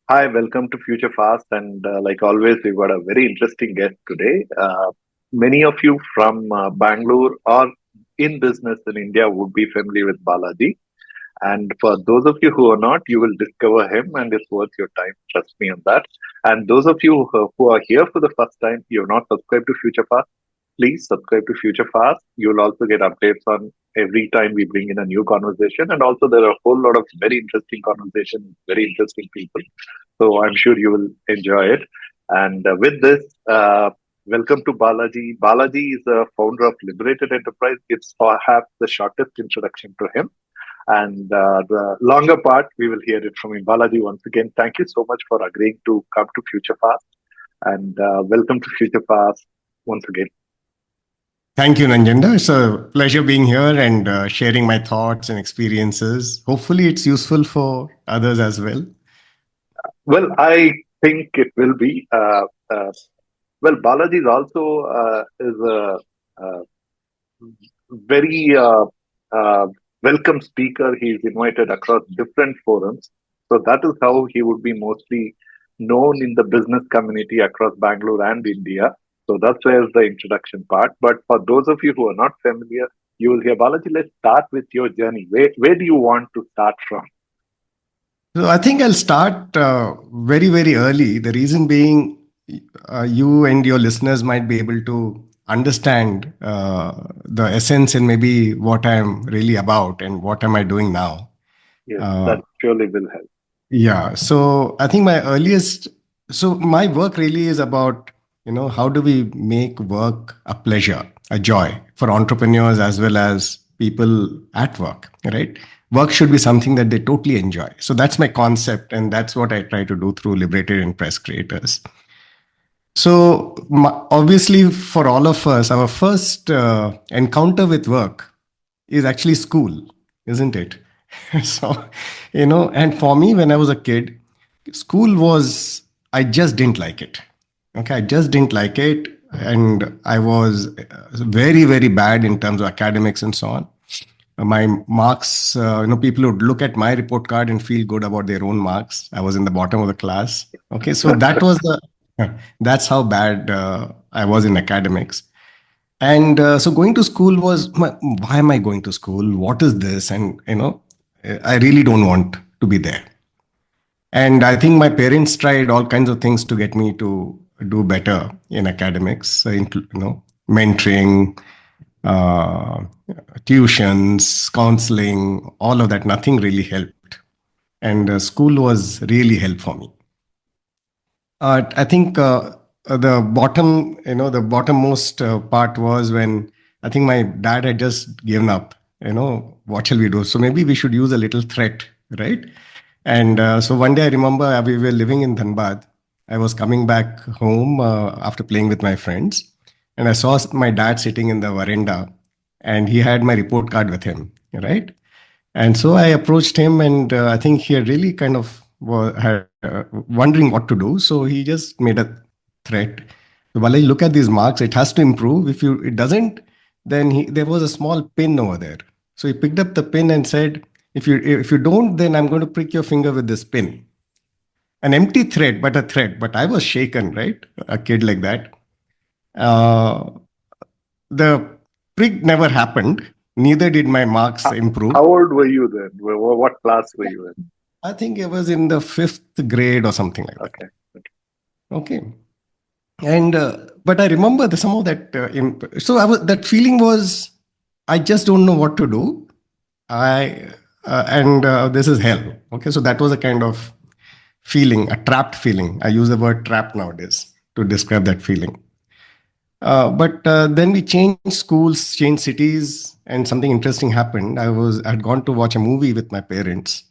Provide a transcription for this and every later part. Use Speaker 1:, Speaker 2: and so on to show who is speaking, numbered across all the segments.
Speaker 1: Hi, welcome to Future Fast. And like always, we've got a very interesting guest today. Many of you from Bangalore or in business in India would be familiar with Balaji. And for those of you who are not, you will discover him and it's worth your time. Trust me on that. And those of you who are here for the first time, you have not subscribed to Future Fast, please subscribe to Future Fast. You'll also get updates on every time we bring in a new conversation. And also, there are a whole lot of very interesting conversations, very interesting people. So I'm sure you will enjoy it. And with this, welcome to Balaji. Balaji is the founder of Liberated Enterprise. It's perhaps the shortest introduction to him. And the longer part, we will hear it from him. Balaji, once again, thank you so much for agreeing to come to Future Fast. And welcome to Future Fast once again.
Speaker 2: Thank you, Nanjenda. It's a pleasure being here and sharing my thoughts and experiences. Hopefully, it's useful for others as well.
Speaker 1: Well, I think it will be. Well, Balaji is also is a very welcome speaker. He's invited across different forums. So that is how he would be mostly known in the business community across Bangalore and India. So that's where the introduction part. But for those of you who are not familiar, you will hear Balaji. Let's start with your journey. Where do you want to start from?
Speaker 2: So I think I'll start very, very early. The reason being, you and your listeners might be able to understand the essence and maybe what I'm really about and what am I doing now.
Speaker 1: Yes, that surely will help.
Speaker 2: Yeah. So I think my work really is about, how do we make work a pleasure, a joy for entrepreneurs as well as people at work, right? Work should be something that they totally enjoy. So that's my concept. And that's what I try to do through Liberated Enterprise Creators. So obviously for all of us, our first encounter with work is actually school, isn't it? So, and for me, when I was a kid, I just didn't like it. Okay, I just didn't like it. And I was very, very bad in terms of academics and so on. My marks, people would look at my report card and feel good about their own marks. I was in the bottom of the class. Okay, so that's how bad I was in academics. And so going to school was, why am I going to school? What is this? And, I really don't want to be there. And I think my parents tried all kinds of things to get me to do better in academics, mentoring, tuitions, counseling, all of that. Nothing really helped. And school was really help for me. I think the bottommost part was when I think my dad had just given up. What shall we do? So maybe we should use a little threat, right? And so one day I remember we were living in Dhanbad. I was coming back home after playing with my friends, and I saw my dad sitting in the veranda, and he had my report card with him, right? And so I approached him, and I think he had really kind of had wondering what to do. So he just made a threat. So, Balaji, look at these marks. It has to improve. If it doesn't, then there was a small pin over there. So he picked up the pin and said, if you don't, then I'm going to prick your finger with this pin. An empty threat, but a threat. But I was shaken, right? A kid like that. The prick never happened. Neither did my marks improve.
Speaker 1: How old were you then? What class were you in?
Speaker 2: I think it was in the 5th grade or something like that. Okay. And but I remember some of that. That feeling was, I just don't know what to do. This is hell. Okay, so that was a kind of feeling, a trapped feeling. I use the word trapped nowadays to describe that feeling. But then we changed schools, changed cities, and something interesting happened. I'd gone to watch a movie with my parents,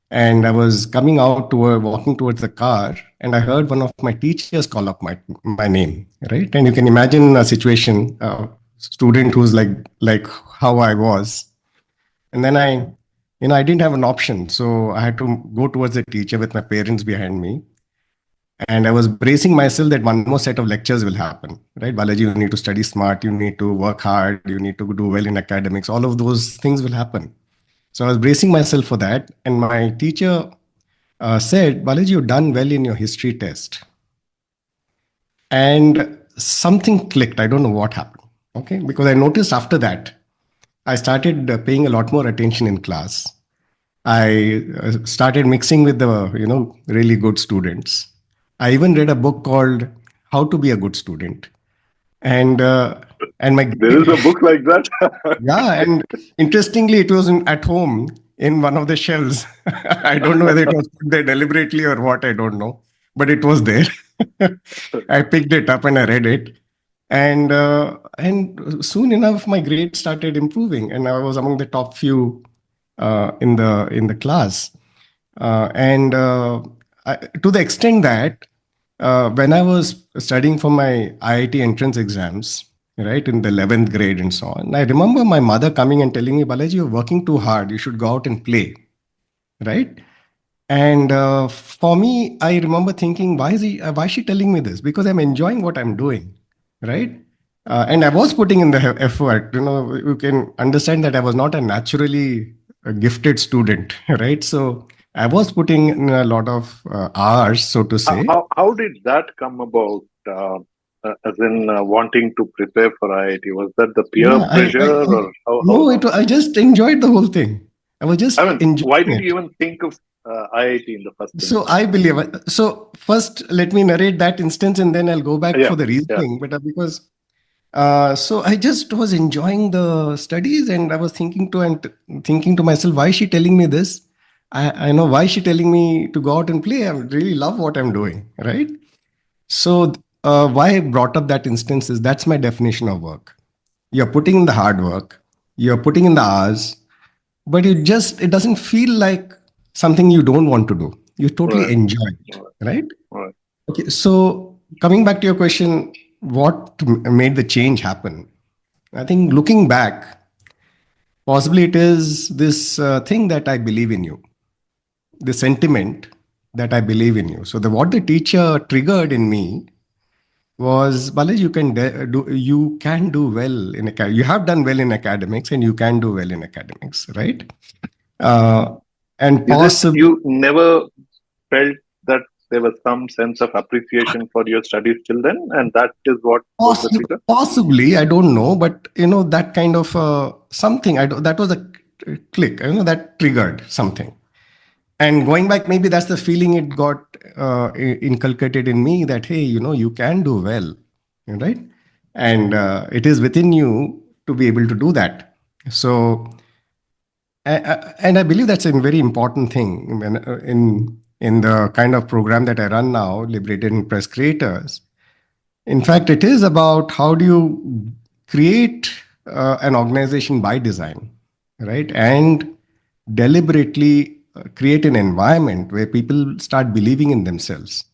Speaker 2: and I was coming out walking towards the car, and I heard one of my teachers call up my name, right? And you can imagine a situation, a student who's like how I was. And then I didn't have an option. So I had to go towards the teacher with my parents behind me. And I was bracing myself that one more set of lectures will happen, right? Balaji, you need to study smart, you need to work hard, you need to do well in academics. All of those things will happen. So I was bracing myself for that. And my teacher said, Balaji, you've done well in your history test. And something clicked. I don't know what happened. Okay. Because I noticed after that, I started paying a lot more attention in class. I started mixing with the, really good students. I even read a book called How to Be a Good Student. And, and my
Speaker 1: There is a book like that.
Speaker 2: Yeah, and interestingly, it was at home in one of the shelves. I don't know whether it was put there deliberately or what, I don't know, but it was there. I picked it up and I read it, and soon enough, my grades started improving, and I was among the top few in the class, and to the extent that when I was studying for my IIT entrance exams, right, in the 11th grade and so on, I remember my mother coming and telling me, Balaji, you're working too hard. You should go out and play, right? And for me, I remember thinking, why is she telling me this? Because I'm enjoying what I'm doing, right? And I was putting in the effort. You can understand that I was not a naturally gifted student, right? So I was putting in a lot of hours, so to say.
Speaker 1: How did that come about? As in wanting to prepare for IIT, was that the peer
Speaker 2: Yeah,
Speaker 1: pressure, or how?
Speaker 2: no, I just enjoyed the whole thing. I was
Speaker 1: I
Speaker 2: just
Speaker 1: mean, why
Speaker 2: enjoying
Speaker 1: did
Speaker 2: it.
Speaker 1: you even think of IIT in the first
Speaker 2: So
Speaker 1: instance?
Speaker 2: I believe. So first, let me narrate that instance, and then I'll go back
Speaker 1: Yeah,
Speaker 2: for the
Speaker 1: yeah.
Speaker 2: reasoning. But because so I just was enjoying the studies, and I was thinking to myself, why is she telling me this? I know why is she telling me to go out and play. I really love what I'm doing, right? So why I brought up that instance is that's my definition of work. You're putting in the hard work, you're putting in the hours, but it doesn't feel like something you don't want to do. You totally
Speaker 1: Right,
Speaker 2: enjoy it,
Speaker 1: right,
Speaker 2: right?
Speaker 1: right.
Speaker 2: Okay, so coming back to your question, what made the change happen? I think looking back, possibly it is this thing that I believe in you, the sentiment that I believe in you. So what the teacher triggered in me was, Balaj, you can do well in you have done well in academics, and you can do well in academics, right? Uh, and
Speaker 1: Is it
Speaker 2: possibly
Speaker 1: you never felt that there was some sense of appreciation for your studies till then, and that is what was the trigger?
Speaker 2: Possibly, I don't know, but that kind of something. That was a click. That triggered something. And going back, maybe that's the feeling it got inculcated in me that hey, you can do well, right? And it is within you to be able to do that. So, and I believe that's a very important thing in the kind of program that I run now, Liberated Enterprise Creators. In fact, it is about how do you create an organization by design, right? And deliberately create an environment where people start believing in themselves.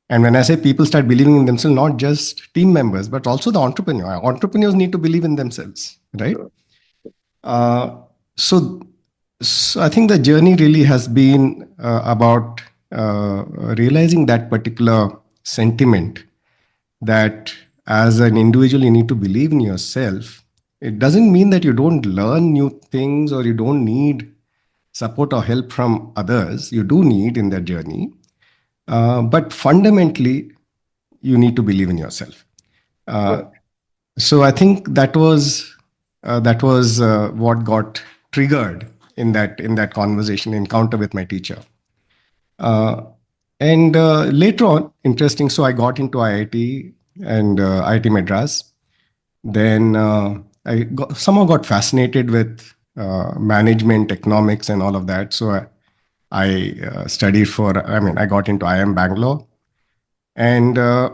Speaker 2: And when I say people start believing in themselves, not just team members, but also the entrepreneur. Entrepreneurs need to believe in themselves, right?
Speaker 1: Sure.
Speaker 2: Uh, so, so I think the journey really has been about realizing that particular sentiment that as an individual you need to believe in yourself. It doesn't mean that you don't learn new things or you don't need support or help from others. You do need in that journey, but fundamentally you need to believe in yourself. uh,
Speaker 1: Right.
Speaker 2: so I think that was what got triggered in that conversation encounter with my teacher. uh, and later on, interesting. So I got into IIT and IIT Madras. Then somehow got fascinated with management, economics, and all of that. So I studied for. I mean, I got into IIM Bangalore, and uh,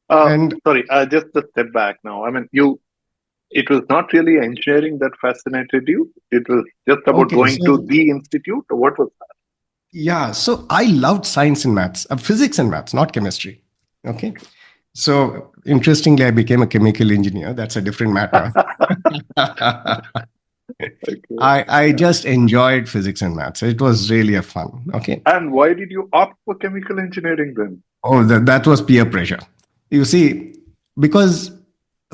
Speaker 1: Uh,
Speaker 2: and
Speaker 1: Sorry, just a step back now. I mean, it was not really engineering that fascinated you. It was just about
Speaker 2: okay,
Speaker 1: going to
Speaker 2: so
Speaker 1: the institute. What was that?
Speaker 2: yeah, so I loved science and maths, physics and maths, not chemistry. Okay, so interestingly, I became a chemical engineer. That's a different matter.
Speaker 1: Okay.
Speaker 2: I
Speaker 1: Yeah.
Speaker 2: just enjoyed physics and maths. It was really a fun. Okay.
Speaker 1: And why did you opt for chemical engineering then?
Speaker 2: Oh, that was peer pressure. You see, because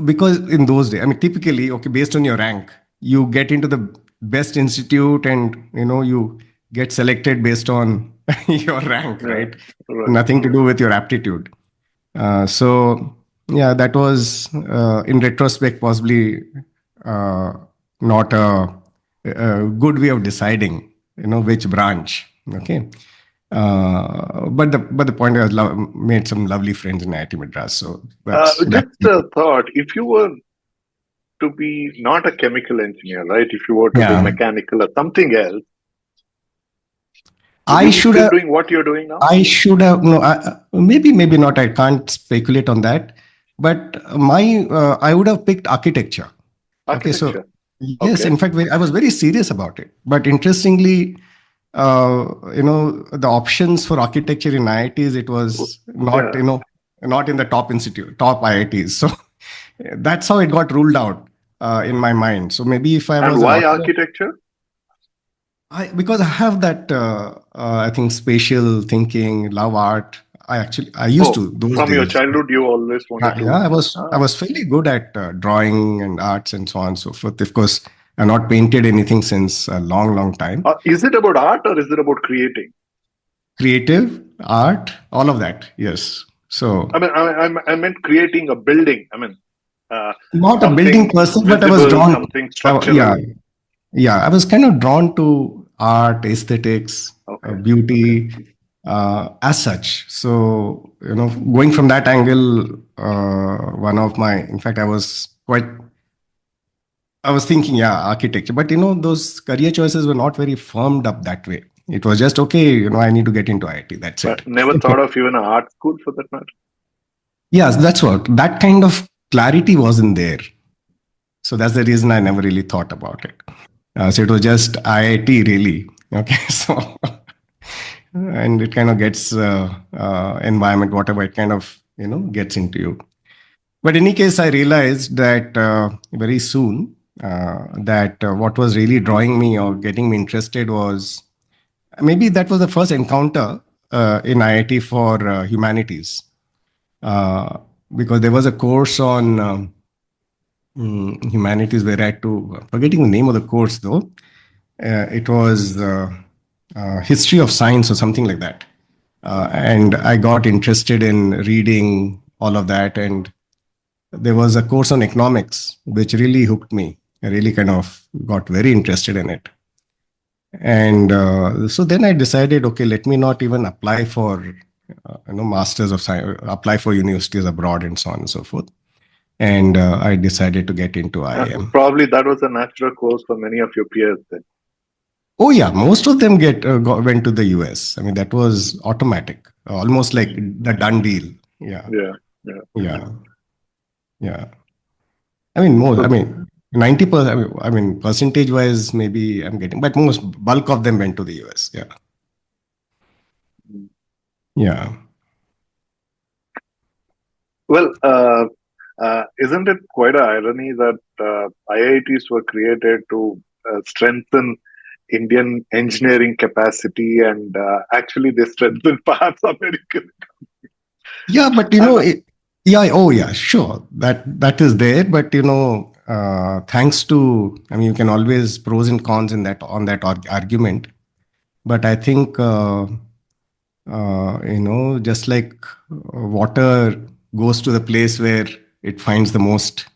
Speaker 2: because in those days, I mean, typically, okay, based on your rank, you get into the best institute, and you get selected based on your rank,
Speaker 1: Yeah.
Speaker 2: right?
Speaker 1: Right.
Speaker 2: Nothing to do with your aptitude. So yeah, that was in retrospect possibly uh, not a good way of deciding, which branch. Okay, but the point is, made some lovely friends in IIT Madras. So that's
Speaker 1: Just a thought. If you were to be not a chemical engineer, right? If you were to do
Speaker 2: yeah.
Speaker 1: mechanical or something else, would
Speaker 2: I
Speaker 1: you be
Speaker 2: should
Speaker 1: still
Speaker 2: have.
Speaker 1: doing what you're doing now?
Speaker 2: I should have no. Maybe not. I can't speculate on that. But I would have picked architecture. Okay, so
Speaker 1: Architecture.
Speaker 2: yes,
Speaker 1: Okay.
Speaker 2: in fact, I was very serious about it. But interestingly, the options for architecture in IITs, it was not,
Speaker 1: Yeah.
Speaker 2: not in the top IITs. So that's how it got ruled out in my mind. So maybe if I
Speaker 1: And
Speaker 2: was an
Speaker 1: why
Speaker 2: auto,
Speaker 1: architecture?
Speaker 2: because I have that, I think, spatial thinking, love art. I used
Speaker 1: Oh,
Speaker 2: to those
Speaker 1: from your
Speaker 2: days.
Speaker 1: childhood, you always wanted
Speaker 2: Yeah,
Speaker 1: to.
Speaker 2: I was fairly good at drawing and arts and so on and so forth. Of course, I've not painted anything since a long time.
Speaker 1: Is it about art or is it about creating?
Speaker 2: Creative, art, all of that. Yes. So
Speaker 1: I mean, I meant creating a building. I mean, uh,
Speaker 2: not a building
Speaker 1: something
Speaker 2: person, but I was
Speaker 1: visible,
Speaker 2: drawn.
Speaker 1: something
Speaker 2: Yeah,
Speaker 1: structural.
Speaker 2: I was kind of drawn to art, aesthetics,
Speaker 1: Okay. Okay.
Speaker 2: beauty, as such. So going from that angle, in fact, I was thinking, yeah, architecture. But those career choices were not very firmed up that way. It was just okay, I need to get into IT. That's
Speaker 1: But
Speaker 2: it.
Speaker 1: never thought of even an art school for that matter.
Speaker 2: Yes, that's what. That kind of clarity wasn't there. So that's the reason I never really thought about it. So it was just IIT, really. Okay, so and it kind of gets environment, whatever it kind of gets into you. But in any case, I realized that very soon that what was really drawing me or getting me interested was maybe that was the first encounter in IIT for humanities, uh, because there was a course on humanities where I had to, forgetting the name of the course though, it was history of science or something like that. And I got interested in reading all of that. And there was a course on economics, which really hooked me. I really kind of got very interested in it. And so then I decided, okay, let me not even apply for, masters of science, apply for universities abroad and so on and so forth. And I decided to get into IIM.
Speaker 1: Probably that was a natural course for many of your peers then.
Speaker 2: Oh yeah, most of them went to the US. I mean, that was automatic, almost like
Speaker 1: Mm.
Speaker 2: the done deal. Yeah,
Speaker 1: Yeah. Yeah.
Speaker 2: yeah, yeah. I mean, more. I
Speaker 1: So,
Speaker 2: mean, 90%. I mean, percentage wise, maybe I'm getting, but most bulk of them went to the US. Yeah,
Speaker 1: mm.
Speaker 2: yeah.
Speaker 1: Well, isn't it quite an irony that IITs were created to strengthen Indian engineering capacity, and actually they strengthen parts of American.
Speaker 2: Yeah, but
Speaker 1: I don't know.
Speaker 2: yeah, oh yeah, sure. That is there, but thanks to, I mean, you can always pros and cons in that on that argument. But I think just like water goes to the place where it finds the most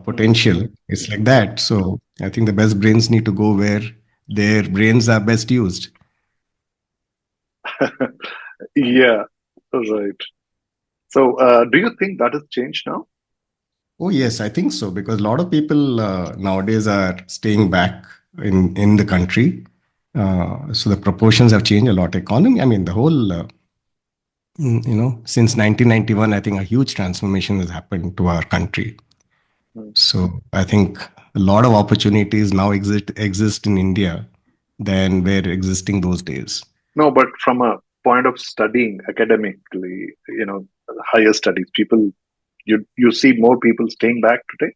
Speaker 2: potential,
Speaker 1: Mm.
Speaker 2: it's like that. So I think the best brains need to go where their brains are best used.
Speaker 1: Yeah, right. So, do you think that has changed now?
Speaker 2: Oh, yes, I think so, because a lot of people nowadays are staying back in the country. So the proportions have changed a lot. Economy, I mean, the whole, since 1991, I think a huge transformation has happened to our country.
Speaker 1: Mm.
Speaker 2: So I think a lot of opportunities now exist in India than were existing those days.
Speaker 1: No, but from a point of studying academically, higher studies, people, you see more people staying back today.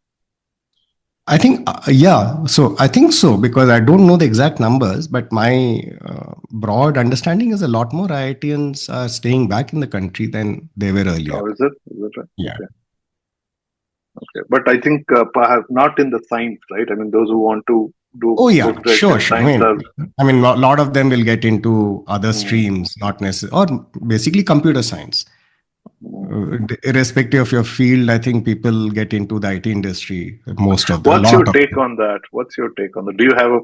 Speaker 2: I think, yeah. So I think so, because I don't know the exact numbers, but my broad understanding is a lot more IITians are staying back in the country than they were earlier.
Speaker 1: Or is it? Is it right?
Speaker 2: Yeah.
Speaker 1: Okay. Okay. But I think perhaps not in the science, right? I mean, those who want to. do
Speaker 2: Oh yeah,
Speaker 1: postgraduate
Speaker 2: sure,
Speaker 1: in
Speaker 2: sure.
Speaker 1: science or?
Speaker 2: I mean, lot of them will get into other
Speaker 1: Mm,
Speaker 2: streams, not necessarily, or basically computer science.
Speaker 1: mm.
Speaker 2: Irrespective of your field, I think people get into the IT industry. A
Speaker 1: What's
Speaker 2: lot
Speaker 1: your
Speaker 2: of
Speaker 1: take
Speaker 2: them.
Speaker 1: on that? What's your take on that? Do you have a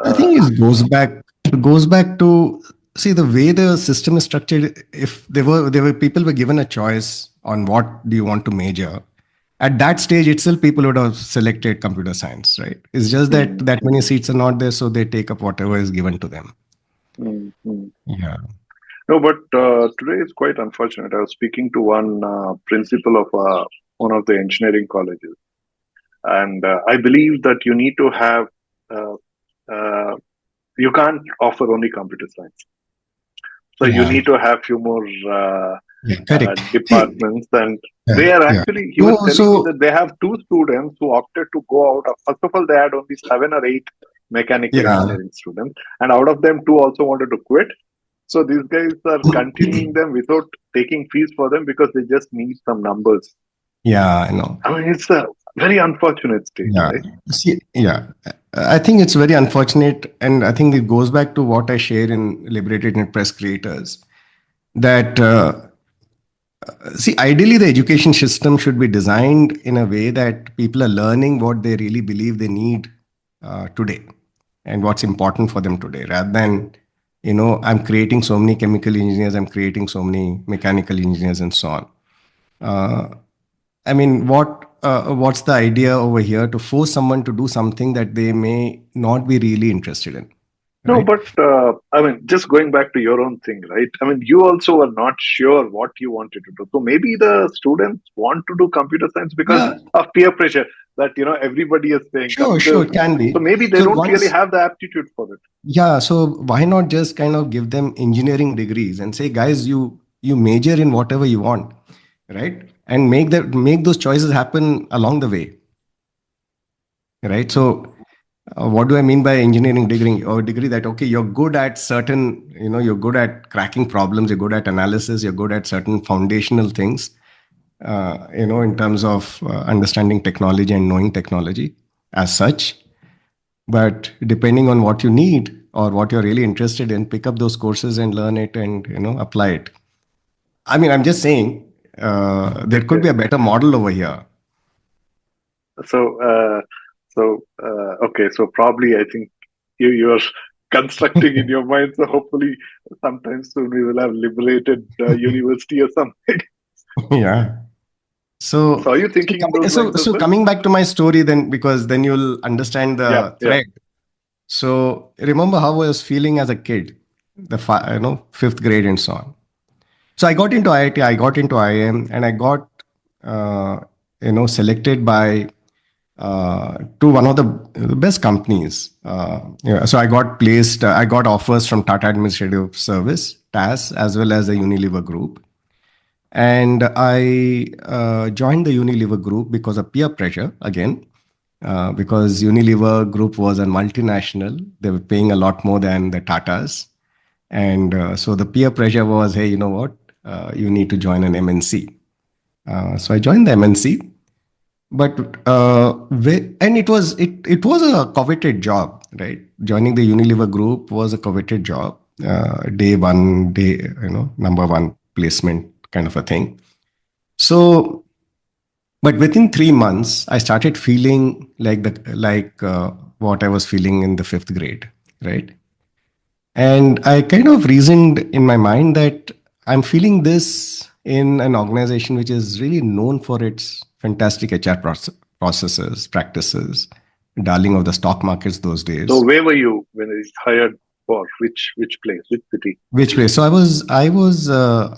Speaker 2: I think it goes back to see the way the system is structured. If there were people were given a choice on what do you want to major, at that stage itself, people would have selected computer science, right? It's just that
Speaker 1: mm,
Speaker 2: that many seats are not there, so they take up whatever is given to them.
Speaker 1: mm.
Speaker 2: Yeah,
Speaker 1: No, but today is quite unfortunate. I was speaking to one principal of one of the engineering colleges, and I believe that you need to have, uh, uh, you can't offer only computer science. So you
Speaker 2: yeah,
Speaker 1: need to have few more
Speaker 2: yeah. Correct. See,
Speaker 1: departments, and
Speaker 2: yeah,
Speaker 1: they are
Speaker 2: yeah.
Speaker 1: actually. He was
Speaker 2: No,
Speaker 1: telling me
Speaker 2: so
Speaker 1: that they have two students who opted to go out. First of all, they had only 7 or 8 mechanical
Speaker 2: yeah.
Speaker 1: engineering students, and out of them, two also wanted to quit. So these guys are continuing them without taking fees for them because they just need some numbers.
Speaker 2: Yeah, I know.
Speaker 1: I mean, it's a very unfortunate state,
Speaker 2: Yeah.
Speaker 1: right?
Speaker 2: See, yeah. I think it's very unfortunate. And I think it goes back to what I share in Liberated Enterprise Creators that, see, ideally, the education system should be designed in a way that people are learning what they really believe they need today and what's important for them today rather than, I'm creating so many chemical engineers, I'm creating so many mechanical engineers, and so on. Uh, I mean, what's the idea over here to force someone to do something that they may not be really interested in,
Speaker 1: No,
Speaker 2: right?
Speaker 1: but I mean, just going back to your own thing, right? I mean, you also were not sure what you wanted to do. So maybe the students want to do computer science because
Speaker 2: Yeah,
Speaker 1: of peer pressure that, everybody is saying
Speaker 2: sure, sure,
Speaker 1: computer.
Speaker 2: it can
Speaker 1: So
Speaker 2: be.
Speaker 1: maybe they
Speaker 2: So
Speaker 1: don't really
Speaker 2: once,
Speaker 1: have the aptitude for it.
Speaker 2: yeah, so why not just kind of give them engineering degrees and say, guys, you major in whatever you want, right? And make those choices happen along the way, right? So what do I mean by engineering degree? Or degree that okay, you're good at certain, you're good at cracking problems, you're good at analysis, you're good at certain foundational things, in terms of understanding technology and knowing technology as such. But depending on what you need or what you're really interested in, pick up those courses and learn it and apply it. I mean, I'm just saying there could
Speaker 1: Okay.
Speaker 2: be a better model over here.
Speaker 1: So, okay. So probably I think you're constructing in your mind. So hopefully sometime soon we will have liberated university or something.
Speaker 2: Yeah.
Speaker 1: So
Speaker 2: So,
Speaker 1: are you
Speaker 2: so,
Speaker 1: thinking in those lines as well?
Speaker 2: coming back to my story, then because then you'll understand
Speaker 1: Yeah,
Speaker 2: the
Speaker 1: yeah.
Speaker 2: thread. So remember how I was feeling as a kid, fifth grade and so on. So I got into IIT, I got into IIM, and I got selected by to one of the best companies. So I got placed. I got offers from Tata Administrative Service (TAS) as well as the Unilever Group, and I joined the Unilever Group because of peer pressure again. Because Unilever Group was a multinational, they were paying a lot more than the Tatas, and so the peer pressure was, hey, you know what? You need to join an MNC. So I joined the MNC, but and it was a coveted job, right? Joining the Unilever Group was a coveted job. Day one, number one placement kind of a thing. So, but within 3 months, I started feeling what I was feeling in the fifth grade, right? And I kind of reasoned in my mind that I'm feeling this in an organization which is really known for its fantastic HR processes, practices, darling of the stock markets those
Speaker 1: So
Speaker 2: days.
Speaker 1: where were you when it hired for which place, which city?
Speaker 2: Which place? So I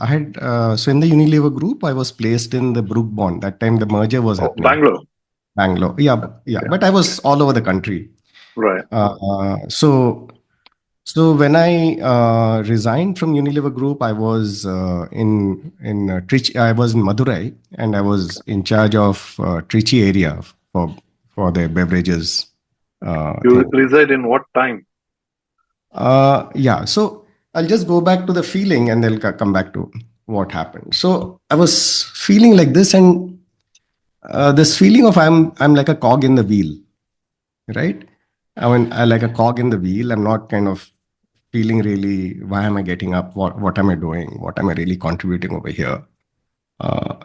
Speaker 2: had, so in the Unilever group, I was placed in the Brook Bond. That time the merger was
Speaker 1: Oh,
Speaker 2: happening.
Speaker 1: Bangalore.
Speaker 2: Bangalore. Yeah, yeah.
Speaker 1: Okay,
Speaker 2: But I was all over the country.
Speaker 1: right.
Speaker 2: So when I resigned from Unilever Group, I was in Trichy. I was in Madurai, and I was in charge of Trichy area for the beverages
Speaker 1: You
Speaker 2: thing.
Speaker 1: reside in what time?
Speaker 2: Yeah. So I'll just go back to the feeling, and then come back to what happened. So I was feeling like this, and this feeling of I'm like a cog in the wheel, right? I mean, I like a cog in the wheel. I'm not kind of feeling really, why am I getting up? What am I doing? What am I really contributing over here?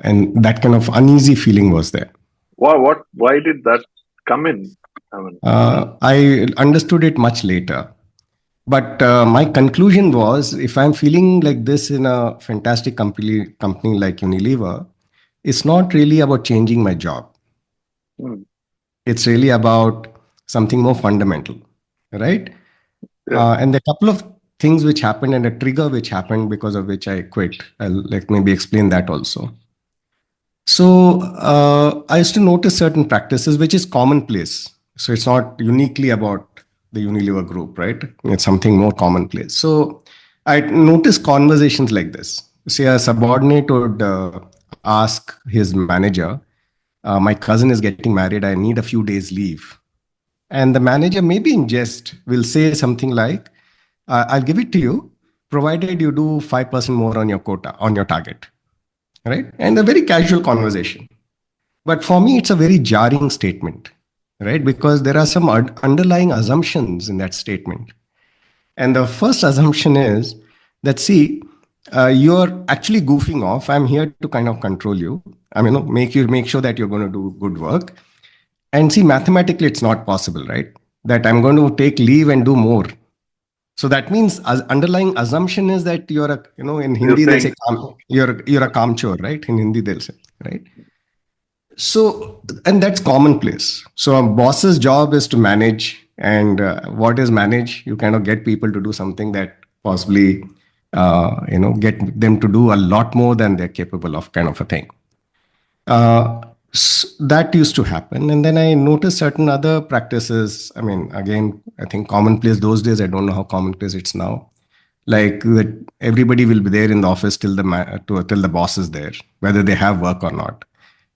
Speaker 2: And that kind of uneasy feeling was there.
Speaker 1: Why did that come in? I mean,
Speaker 2: I understood it much later. But my conclusion was, if I'm feeling like this in a fantastic company like Unilever, it's not really about changing my job.
Speaker 1: hmm,
Speaker 2: It's really about something more fundamental, right?
Speaker 1: yeah.
Speaker 2: And a couple of things which happened and a trigger which happened because of which I quit. I'll like maybe explain that also. So I used to notice certain practices which is commonplace. So it's not uniquely about the Unilever group, right? It's something more commonplace. So I noticed conversations like this. Say a subordinate would ask his manager, "My cousin is getting married. I need a few days leave." And the manager, maybe in jest, will say something like, "I'll give it to you, provided you do 5% more on your quota, on your target." Right? And a very casual conversation. But for me, it's a very jarring statement, right? Because there are some underlying assumptions in that statement. And the first assumption is that, see, you're actually goofing off. I'm here to kind of control you. I mean, make sure that you're going to do good work. And see, mathematically, it's not possible, right? That I'm going to take leave and do more. So that means as underlying assumption is that you're a, in
Speaker 1: You're
Speaker 2: Hindi they'll say
Speaker 1: saying,
Speaker 2: you're a kamchor, right? In Hindi they'll say, right? So, and that's commonplace. So a boss's job is to manage, and what is manage? You kind of get people to do something that possibly, get them to do a lot more than they're capable of, kind of a thing. Uh, that used to happen, and then I noticed certain other practices. I mean, again, I think commonplace those days. I don't know how commonplace it's now. Like that, everybody will be there in the office till till the boss is there, whether they have work or not,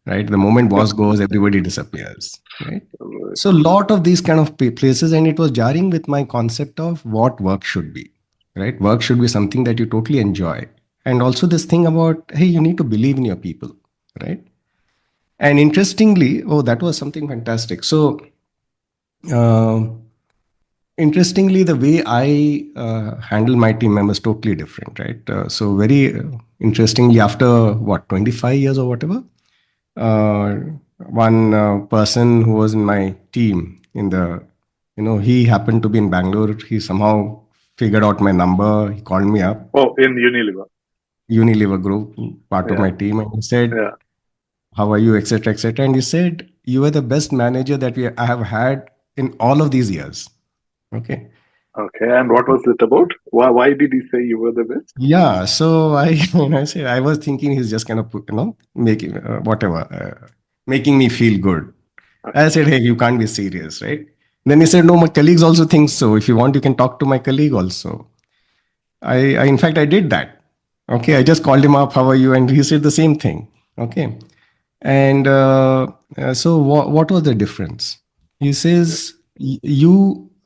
Speaker 2: right? The moment boss goes, everybody disappears, right? So a lot of these kind of places, and it was jarring with my concept of what work should be, right? Work should be something that you totally enjoy, and also this thing about, hey, you need to believe in your people, right? And interestingly, oh, that was something fantastic. So uh, interestingly, the way I handle my team members totally different, right? So very interestingly, after what 25 years or whatever, uh, one person who was in my team in the, he happened to be in Bangalore. He somehow figured out my number. He called me up,
Speaker 1: oh, in Unilever.
Speaker 2: Unilever group, part of
Speaker 1: Yeah,
Speaker 2: my team, and he said,
Speaker 1: yeah.
Speaker 2: "How are you, etc., etc." And he said, "You are the best manager that I have had in all of these years." Okay.
Speaker 1: Okay. And what was it about? Why did he say you were the best?
Speaker 2: Yeah, so I when I said, I was thinking he's just kind of making whatever, making me feel good. I
Speaker 1: Okay.
Speaker 2: said, hey, you can't be serious, right? Then he said, no, my colleagues also think so. If you want, you can talk to my colleague also. I in fact, I did that. Okay, I just called him up. How are you? And he said the same thing. Okay, and so what was the difference? He says,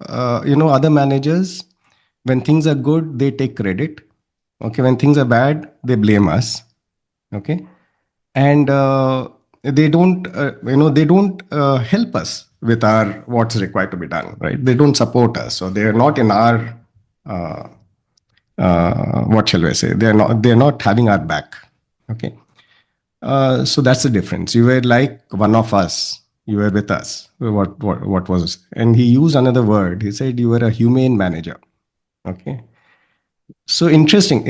Speaker 2: other managers, when things are good, they take credit. Okay, when things are bad, they blame us. Okay, and they don't help us with our what's required to be done, right? They don't support us, so they are not in our uh, what shall I say, they're not having our back. Okay, so that's the difference. You were like one of us, you were with us. What was, and he used another word. He said you were a humane manager. Okay, so interesting.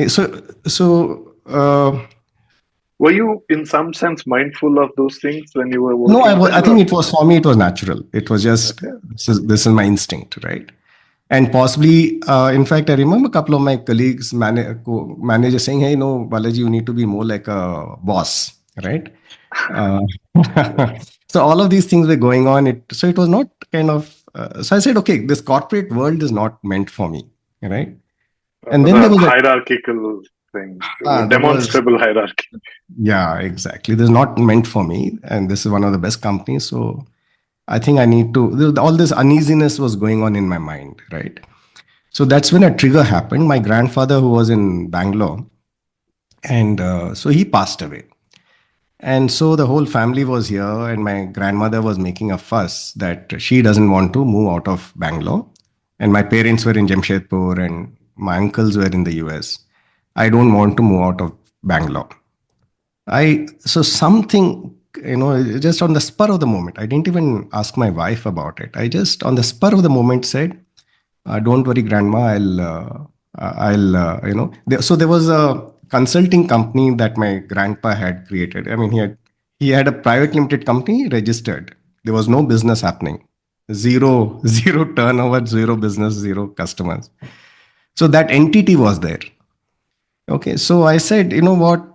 Speaker 1: Were you, in some sense, mindful of those things when you were
Speaker 2: No,
Speaker 1: working
Speaker 2: I
Speaker 1: there?
Speaker 2: think
Speaker 1: Or?
Speaker 2: it was, for me, it was natural. It was just,
Speaker 1: Okay.
Speaker 2: this is my instinct, right? And possibly, in fact, I remember a couple of my colleagues, managers saying, "Hey, no, Balaji, you need to be more like a boss," right? Uh, so all of these things were going on. So it was not kind of. So I said, okay, this corporate world is not meant for me, right? And then there
Speaker 1: The
Speaker 2: was a
Speaker 1: hierarchical thing,
Speaker 2: there was
Speaker 1: demonstrable hierarchy.
Speaker 2: yeah, exactly. This is not meant for me, and this is one of the best companies. So I think I need to. All this uneasiness was going on in my mind, right? So that's when a trigger happened. My grandfather, who was in Bangalore, and so he passed away. And so the whole family was here, and my grandmother was making a fuss that she doesn't want to move out of Bangalore. And my parents were in Jamshedpur, and my uncles were in the US. I don't want to move out of Bangalore. So something, just on the spur of the moment, I didn't even ask my wife about it. I just, on the spur of the moment, said, "Don't worry, Grandma. So there was a consulting company that my grandpa had created. I mean, he had a private limited company registered. There was no business happening, zero zero turnover, zero business, zero customers. So that entity was there. Okay, so I said, you know what,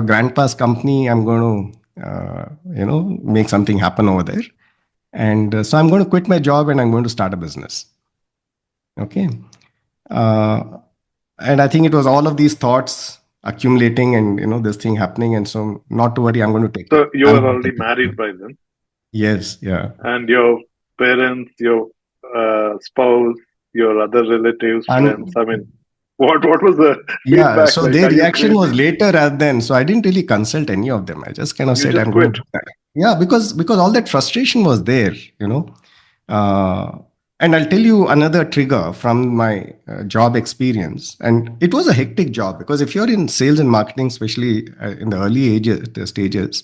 Speaker 2: grandpa's company, I'm going to, make something happen over there. And so I'm going to quit my job and I'm going to start a business. Okay. Uh, and I think it was all of these thoughts accumulating and, this thing happening. And so not to worry, I'm going to take it.
Speaker 1: So you
Speaker 2: I'm
Speaker 1: were
Speaker 2: going to
Speaker 1: already
Speaker 2: take
Speaker 1: married
Speaker 2: it.
Speaker 1: by then,
Speaker 2: Yes. Yeah.
Speaker 1: and your parents, your spouse, your other relatives, friends.
Speaker 2: And
Speaker 1: I mean, what was the
Speaker 2: yeah,
Speaker 1: feedback
Speaker 2: so
Speaker 1: like?
Speaker 2: their
Speaker 1: Are you
Speaker 2: reaction was
Speaker 1: crazy?
Speaker 2: later rather than, so I didn't really consult any of them. I just kind of
Speaker 1: You
Speaker 2: said,
Speaker 1: just
Speaker 2: I'm going
Speaker 1: quit.
Speaker 2: to do that. Yeah, because all that frustration was there, Uh, and I'll tell you another trigger from my job experience. And it was a hectic job because if you're in sales and marketing, especially in the early ages, the stages,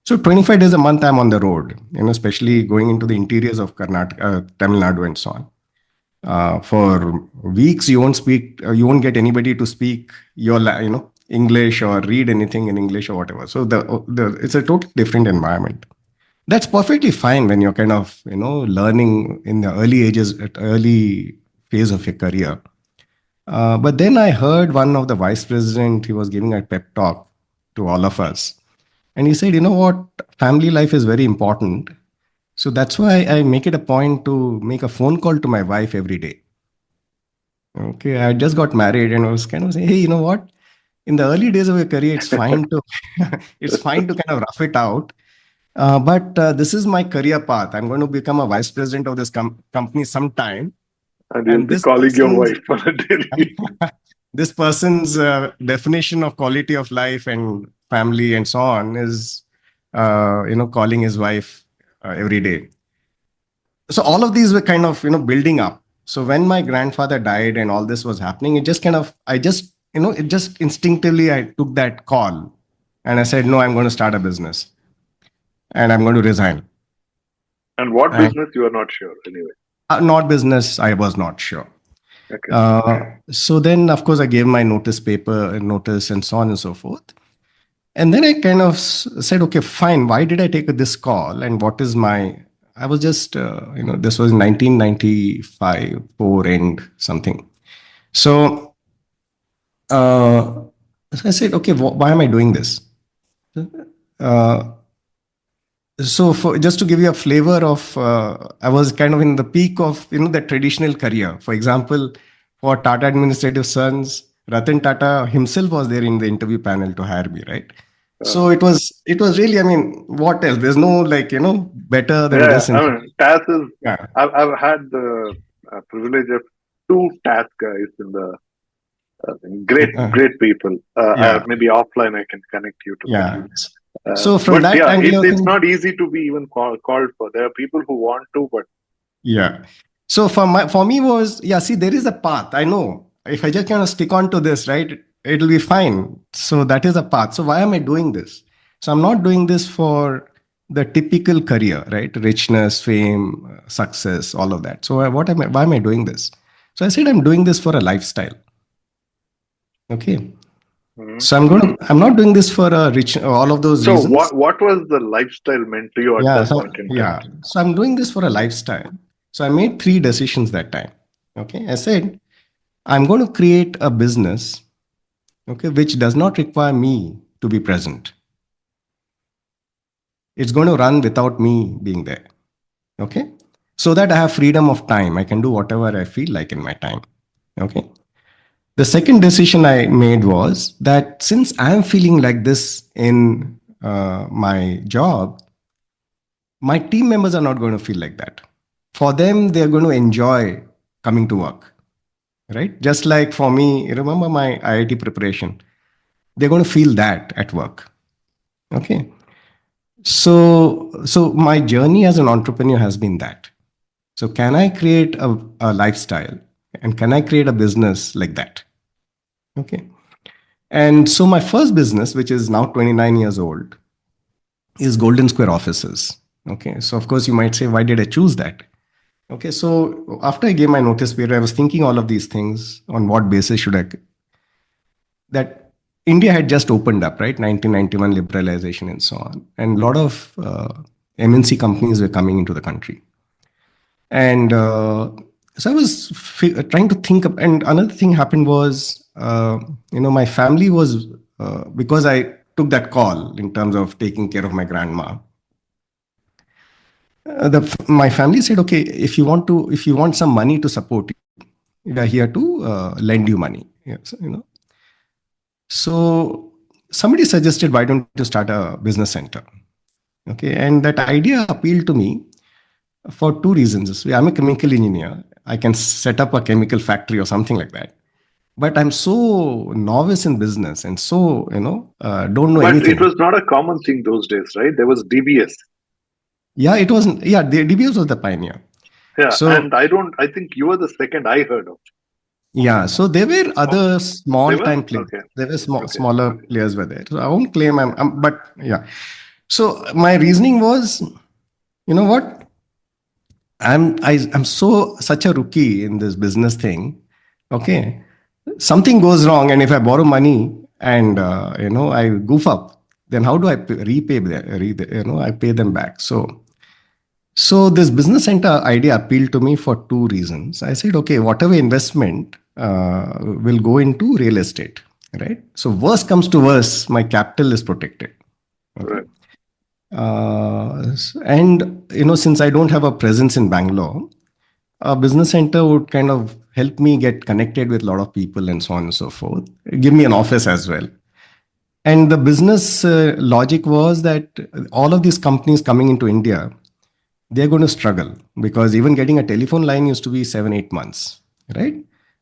Speaker 2: so 25 days a month I'm on the road, especially
Speaker 1: Mm.
Speaker 2: going into the interiors of Karnataka, Tamil Nadu, and so on. For weeks you won't get anybody to speak English or read anything in English or whatever. So the it's a totally different environment. That's perfectly fine when you're kind of learning in the early ages, at early phase of your career. But then I heard one of the vice president, he was giving a pep talk to all of us, and he said, you know what, family life is very important. So that's why I make it a point to make a phone call to my wife every day. Okay, I just got married and I was kind of saying, hey, you know what? In the early days of your career, it's fine to it's fine to kind of rough it out. But this is my career path. I'm going to become a vice president of this company sometime,
Speaker 1: And you'll
Speaker 2: and
Speaker 1: be calling your wife on a daily.
Speaker 2: this person's definition of quality of life and family and so on is, calling his wife every day. So all of these were kind of building up. So when my grandfather died and all this was happening, it just kind of I just it just instinctively I took that call, and I said, no, I'm going to start a business and I'm going to resign.
Speaker 1: And what
Speaker 2: And
Speaker 1: business you are not sure anyway.
Speaker 2: not business, I was not sure.
Speaker 1: Okay.
Speaker 2: So then of course I gave my notice and so on and so forth. And then I kind of said, okay, fine. Why did I take this call? And what is my? I was just, this was 1995, 4 end something. So, so I said, okay, why am I doing this? Uh, so, for just to give you a flavor of, I was kind of in the peak of the traditional career. For example, for Tata Administrative Sons, Ratan Tata himself was there in the interview panel to hire me, right?
Speaker 1: Uh,
Speaker 2: So it was really, I mean, what else? There's no like better than
Speaker 1: yeah,
Speaker 2: this.
Speaker 1: I
Speaker 2: And
Speaker 1: mean, TAS is.
Speaker 2: yeah,
Speaker 1: I've had the privilege of two TAS guys in the great
Speaker 2: uh,
Speaker 1: great people.
Speaker 2: yeah,
Speaker 1: Maybe offline I can connect you to them.
Speaker 2: yeah. So from
Speaker 1: But
Speaker 2: that
Speaker 1: yeah,
Speaker 2: angle, I
Speaker 1: it's
Speaker 2: think,
Speaker 1: not easy to be even called for. There are people who want to, but
Speaker 2: yeah. So for me was, yeah, see, there is a path. I know if I just kind of stick on to this, right, it'll be fine. So that is a path. So why am I doing this? So I'm not doing this for the typical career, right? Richness, fame, success, all of that. So why am I doing this? So I said I'm doing this for a lifestyle. Okay.
Speaker 1: Mhm.
Speaker 2: So I'm not doing this for a rich, all of those
Speaker 1: So
Speaker 2: reasons.
Speaker 1: what was the lifestyle meant to you at
Speaker 2: Yeah.
Speaker 1: that
Speaker 2: So,
Speaker 1: point in time?
Speaker 2: yeah. So I'm doing this for a lifestyle. So I made 3 decisions that time. Okay. I said, I'm going to create a business, okay, which does not require me to be present. It's going to run without me being there. Okay. So that I have freedom of time. I can do whatever I feel like in my time. Okay. The second decision I made was that since I'm feeling like this in my job, my team members are not going to feel like that. For them, they're going to enjoy coming to work, right? Just like for me, remember my IIT preparation, they're going to feel that at work. Okay. So my journey as an entrepreneur has been that. So can I create a lifestyle and can I create a business like that? Okay. And so my first business, which is now 29 years old, is Golden Square offices. Okay. So of course you might say, why did I choose that? Okay. So after I gave my notice period, I was thinking all of these things. On what basis should I, that India had just opened up, right? 1991 liberalization and so on. And a lot of MNC companies were coming into the country. And so I was trying to think of, and another thing happened was, my family was, because I took that call in terms of taking care of my grandma. My family said, okay, if you want some money to support you, we are here to lend you money. Yes, So somebody suggested, why don't you start a business center? Okay, and that idea appealed to me for two reasons. I'm a chemical engineer. I can set up a chemical factory or something like that. But I'm so novice in business and so, don't know
Speaker 1: But it
Speaker 2: anything.
Speaker 1: was not a common thing those days, right? There was DBS.
Speaker 2: Yeah, it wasn't. Yeah, the DBS was the pioneer.
Speaker 1: Yeah,
Speaker 2: So,
Speaker 1: and I think you were the second I heard of.
Speaker 2: yeah, so there were
Speaker 1: Oh,
Speaker 2: other
Speaker 1: they
Speaker 2: small
Speaker 1: were?
Speaker 2: time players.
Speaker 1: Okay,
Speaker 2: There were
Speaker 1: okay,
Speaker 2: smaller
Speaker 1: okay.
Speaker 2: players were there. So I won't claim but yeah. So my reasoning was, you know what? I'm so such a rookie in this business thing. Okay, something goes wrong, and if I borrow money and I goof up, then how do I repay I pay them back. So this business center idea appealed to me for two reasons. I said, okay, whatever investment will go into real estate, right? So worst comes to worst, my capital is protected. Okay.
Speaker 1: Right.
Speaker 2: And since I don't have a presence in Bangalore, a business center would kind of help me get connected with a lot of people and so on and so forth. Give me an office as well. And the business logic was that all of these companies coming into India, they're going to struggle because even getting a telephone line used to be 7, 8 months, right?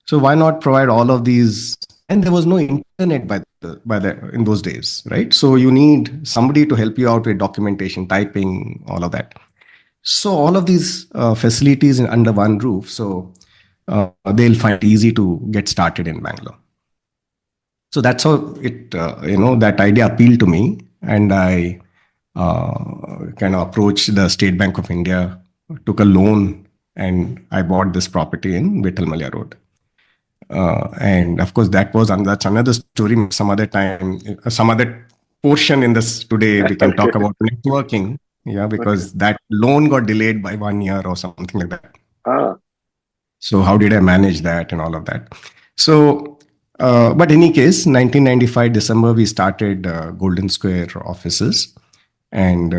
Speaker 2: So why not provide all of these? And there was no internet by the in those days, right? So you need somebody to help you out with documentation, typing, all of that. So all of these facilities under one roof, so they'll find it easy to get started in Bangalore. So that's how that idea appealed to me, and I kind of approached the State Bank of India, took a loan, and I bought this property in Vittal Malya Road. And of course, that's another story. Some other time, some other portion in this today, we can
Speaker 1: Okay,
Speaker 2: talk about networking. Yeah,
Speaker 1: okay.
Speaker 2: because that loan got delayed by 1 year or something like that.
Speaker 1: Ah,
Speaker 2: So how did I manage that and all of that? So, but in any case, 1995 December we started Golden Square offices, and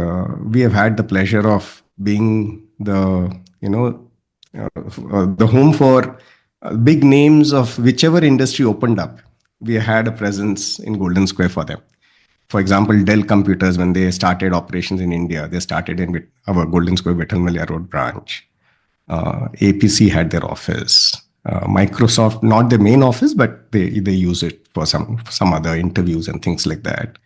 Speaker 2: we have had the pleasure of being the home for big names of whichever industry opened up. We had a presence in Golden Square for them. For example, Dell Computers, when they started operations in India, they started in our Golden Square Vittal Malya Road branch. APC had their office. Microsoft, not the main office, but they use it for some other interviews and things like that.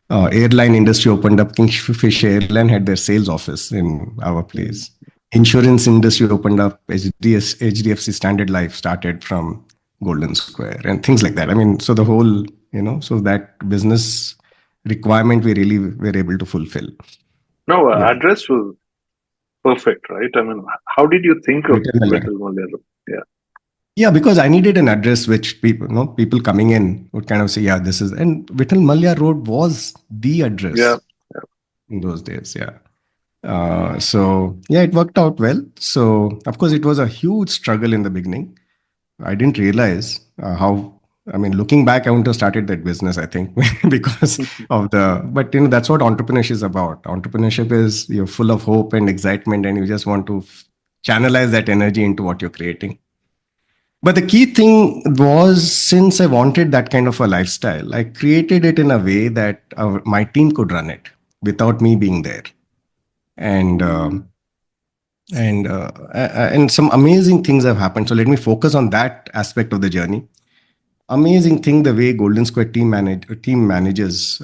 Speaker 2: Airline industry opened up. Kingfisher Airline had their sales office in our
Speaker 1: mm.
Speaker 2: place. Insurance industry opened up. HDFC Standard Life started from Golden Square and things like that. I mean, so the whole, so that business requirement we really were able to fulfill.
Speaker 1: No,
Speaker 2: Yeah.
Speaker 1: address was perfect, right? I mean, how did you think of Vittal Malya? Yeah,
Speaker 2: Yeah, because I needed an address which people coming in would kind of say, yeah, this is, and Vittal Malya Road was the
Speaker 1: yeah.
Speaker 2: address in those days. Yeah. So yeah, it worked out well. So of course, it was a huge struggle in the beginning. I didn't realize how. I mean, looking back, I wouldn't have started that business. I think because of but that's what entrepreneurship is about. Entrepreneurship is you're full of hope and excitement, and you just want to channelize that energy into what you're creating. But the key thing was, since I wanted that kind of a lifestyle, I created it in a way that my team could run it without me being there. And and some amazing things have happened. So let me focus on that aspect of the journey. Amazing thing, the way Golden Square team manages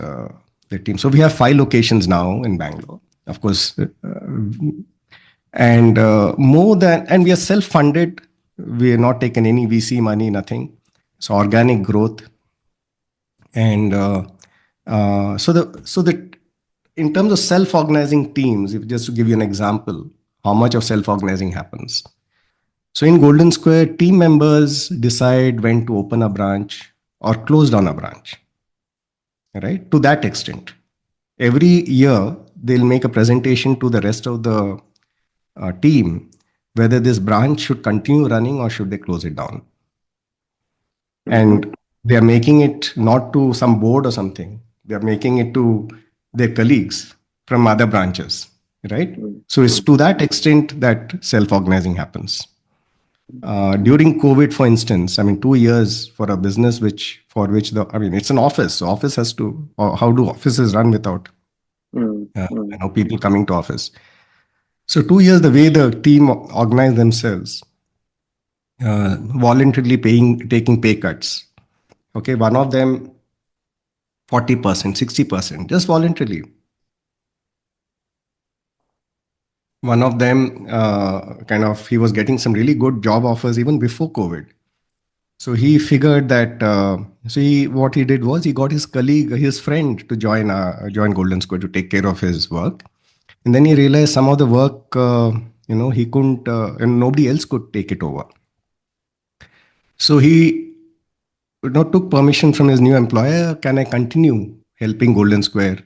Speaker 2: the team. So we have 5 locations now in Bangalore, of course, and more than, and we are self-funded. We are not taken any VC money, nothing. So organic growth, and so that in terms of self-organizing teams, if just to give you an example, how much of self-organizing happens. So in Golden Square, team members decide when to open a branch or close down a branch, right? To that extent. Every year, they'll make a presentation to the rest of the team whether this branch should continue running or should they close it down. And they are making it not to some board or something. They are making it to their colleagues from other branches, right? So it's to that extent that self-organizing happens. During COVID, for instance, I mean, 2 years for a business for which it's an office. So office has to, or how do offices run without people coming to office? So 2 years, the way the team organized themselves, voluntarily taking pay cuts. Okay, one of them 40%, 60%, just voluntarily. One of them he was getting some really good job offers even before COVID. So he figured that, what he did was he got his colleague, his friend to join Golden Square to take care of his work. And then he realized some of the work, he couldn't, and nobody else could take it over. So he took permission from his new employer. Can I continue helping Golden Square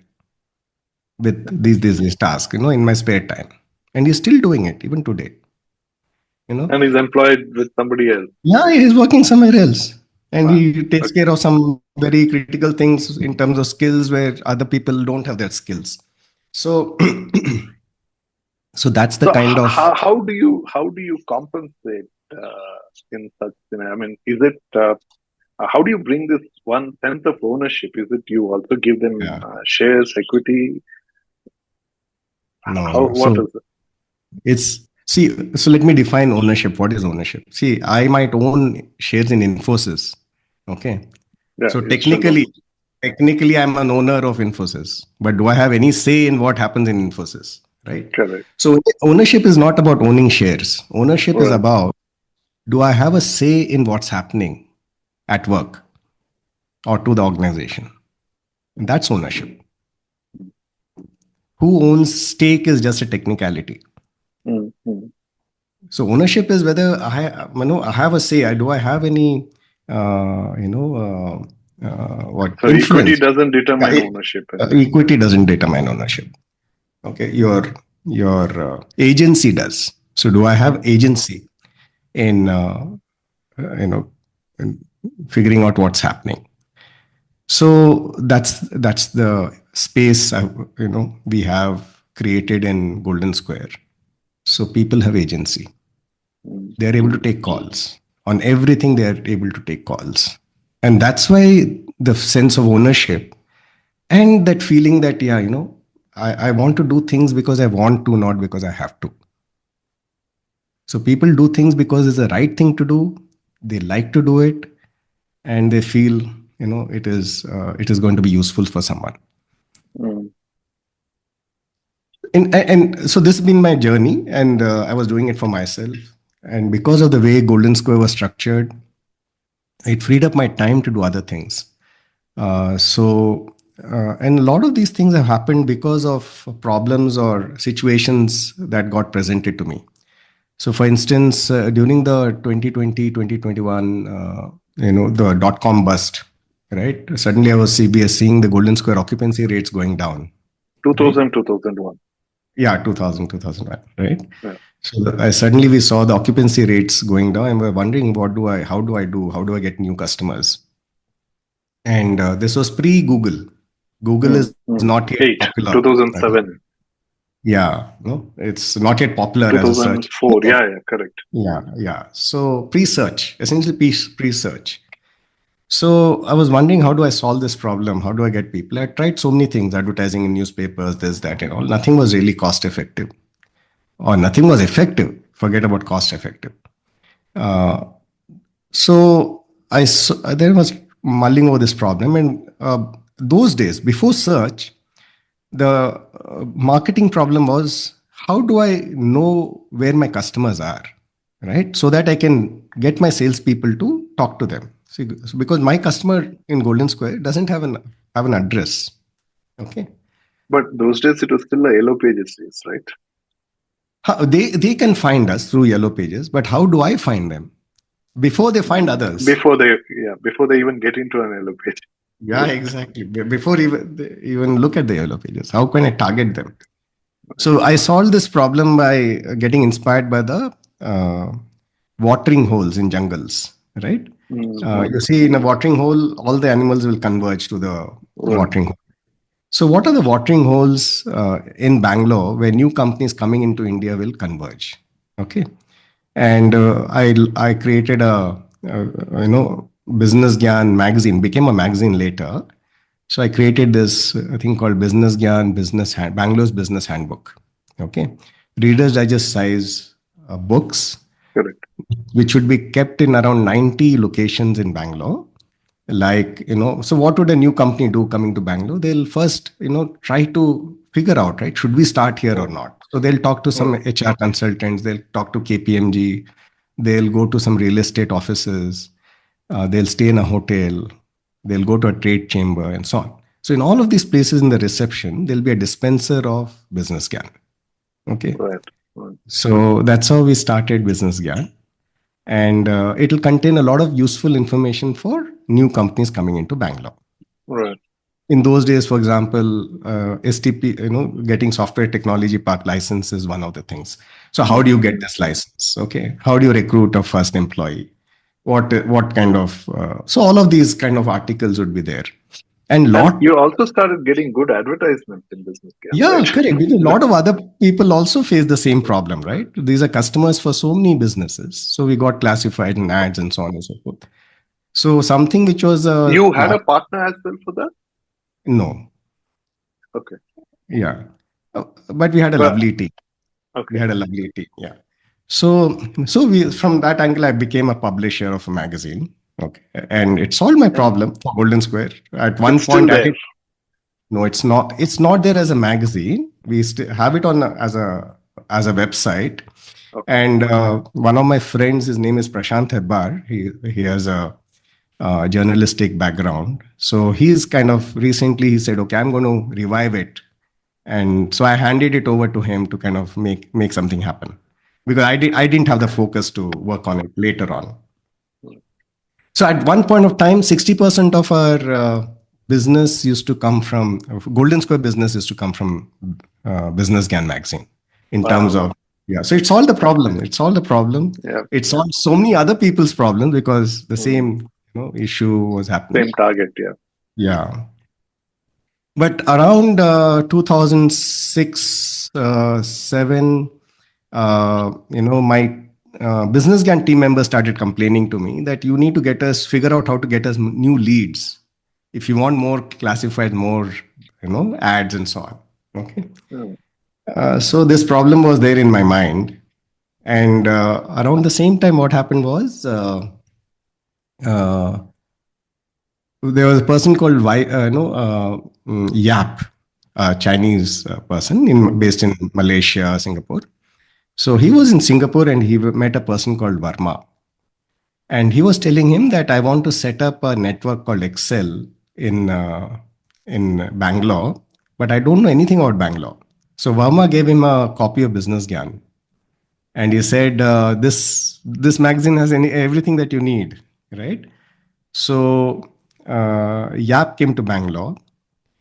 Speaker 2: with these tasks, in my spare time? And he's still doing it even today.
Speaker 1: And he's employed with somebody else.
Speaker 2: Yeah, he's working somewhere else. And he takes care of some very critical things in terms of skills where other people don't have that skills. So, so that's the kind of.
Speaker 1: How do you compensate in such? I mean, is it how do you bring this one sense of ownership? Is it you also give them shares, equity?
Speaker 2: No.
Speaker 1: What is it?
Speaker 2: So let me define ownership. What is ownership? See, I might own shares in Infosys. Okay. Yeah, so technically, I'm an owner of Infosys, but do I have any say in what happens in Infosys? Right.
Speaker 1: Correct.
Speaker 2: So ownership is not about owning shares. Ownership is about, do I have a say in what's happening at work or to the organization? And that's ownership. Who owns stake is just a technicality. So ownership is whether I have a say. Do I have any, what?
Speaker 1: So influence? Equity doesn't determine ownership.
Speaker 2: Equity doesn't determine ownership. Okay, your agency does. So do I have agency in in figuring out what's happening? So that's the space we have created in Golden Square. So people have agency. They're able to take calls on everything. They're able to take calls, and that's why the sense of ownership and that feeling that I want to do things because I want to, not because I have to. So people do things because it's the right thing to do. They like to do it, and they feel it is going to be useful for someone. And so this has been my journey, and I was doing it for myself. And because of the way Golden Square was structured, it freed up my time to do other things. And a lot of these things have happened because of problems or situations that got presented to me. So for instance, during the 2020, 2021, the dot-com bust, right? Suddenly I was seeing the Golden Square occupancy rates going down.
Speaker 1: 2000, right? 2001.
Speaker 2: Yeah, 2000, 2001, right? Yeah. So suddenly we saw the occupancy rates going down, and we're wondering, how do I get new customers? And this was pre-Google. Google is not yet popular.
Speaker 1: 2007. Right?
Speaker 2: Yeah, no, it's not yet popular
Speaker 1: 2004,
Speaker 2: as a search.
Speaker 1: Yeah, correct.
Speaker 2: Yeah. So pre-search, essentially pre-search. So I was wondering, how do I solve this problem? How do I get people? I tried so many things, advertising in newspapers, this, that, and all. Nothing was really cost effective, or nothing was effective. Forget about cost effective. So I then was mulling over this problem, and those days, before search, the marketing problem was, how do I know where my customers are, right? So that I can get my salespeople to talk to them. See, because my customer in Golden Square doesn't have an address. Okay.
Speaker 1: But those days it was still a yellow pages days, right?
Speaker 2: They can find us through yellow pages, but how do I find them before they find others?
Speaker 1: Before they even get into an yellow page.
Speaker 2: Yeah, exactly. Before even they even look at the yellow pages, how can I target them? So I solved this problem by getting inspired by the watering holes in jungles, right?
Speaker 1: Mm-hmm.
Speaker 2: You see, in a watering hole, all the animals will converge to the
Speaker 1: Right.
Speaker 2: watering hole. So, what are the watering holes in Bangalore where new companies coming into India will converge? Okay, and I created Business Gyan magazine, became a magazine later. So I created this thing called Business Gyan Bangalore's Business Handbook. Okay, Reader's Digest size books,
Speaker 1: Correct.
Speaker 2: which should be kept in around 90 locations in Bangalore. Like, so what would a new company do coming to Bangalore? They'll first, try to figure out, right, should we start here or
Speaker 1: Mm.
Speaker 2: not? So they'll talk to some
Speaker 1: Mm.
Speaker 2: HR consultants, they'll talk to KPMG, they'll go to some real estate offices, they'll stay in a hotel, they'll go to a trade chamber, and so on. So in all of these places in the reception, there'll be a dispenser of Business Gyan. Okay.
Speaker 1: Right. Right.
Speaker 2: So that's how we started Business Gyan. And it'll contain a lot of useful information for new companies coming into Bangalore.
Speaker 1: Right.
Speaker 2: In those days, for example, STP, getting software technology park license is one of the things. So how do you get this license? Okay, how do you recruit a first employee? What kind of so all of these kind of articles would be there, and
Speaker 1: And
Speaker 2: lot.
Speaker 1: you also started getting good advertisements in business again,
Speaker 2: Yeah,
Speaker 1: right?
Speaker 2: correct. Because a lot of other people also face the same problem, right? These are customers for so many businesses. So we got classified in ads and so on and so forth. So something which was
Speaker 1: You had a partner as well for that?
Speaker 2: no,
Speaker 1: Okay.
Speaker 2: yeah, but we had a
Speaker 1: But
Speaker 2: lovely team. We
Speaker 1: okay.
Speaker 2: had a lovely team, yeah. So we from that angle, I became a publisher of a magazine. Okay, and it solved my
Speaker 1: And
Speaker 2: problem for Golden Square. At one
Speaker 1: it's still
Speaker 2: point, I
Speaker 1: there.
Speaker 2: did. No, it's not. It's not there as a magazine. We have it on as a website.
Speaker 1: Okay.
Speaker 2: And one of my friends, his name is Prashant Hebbar. He has a journalistic background. So he's kind of recently he said, okay, I'm going to revive it, and so I handed it over to him to kind of make something happen, because I didn't have the focus to work on it later on. So at one point of time, 60% of our business used to come from Golden Square business used to come from Business Gan magazine in terms
Speaker 1: Wow.
Speaker 2: of, yeah. So it's all the problem. It's all the problem.
Speaker 1: Yeah.
Speaker 2: It solved so many other people's problems because the
Speaker 1: Mm.
Speaker 2: same issue was happening.
Speaker 1: Same target. Yeah.
Speaker 2: Yeah. But around 2006, 7, my business gang team members started complaining to me that you need to figure out how to get us new leads if you want more classified, more, ads and so on. Okay.
Speaker 1: Mm.
Speaker 2: So this problem was there in my mind. And around the same time, what happened was uh, there was a person called Yap, a Chinese person based in Malaysia, Singapore. So he was in Singapore and he met a person called Varma. And he was telling him that I want to set up a network called Excel in Bangalore, but I don't know anything about Bangalore. So Varma gave him a copy of Business Gyan, and he said, "This magazine has everything that you need, right?" So Yap came to Bangalore.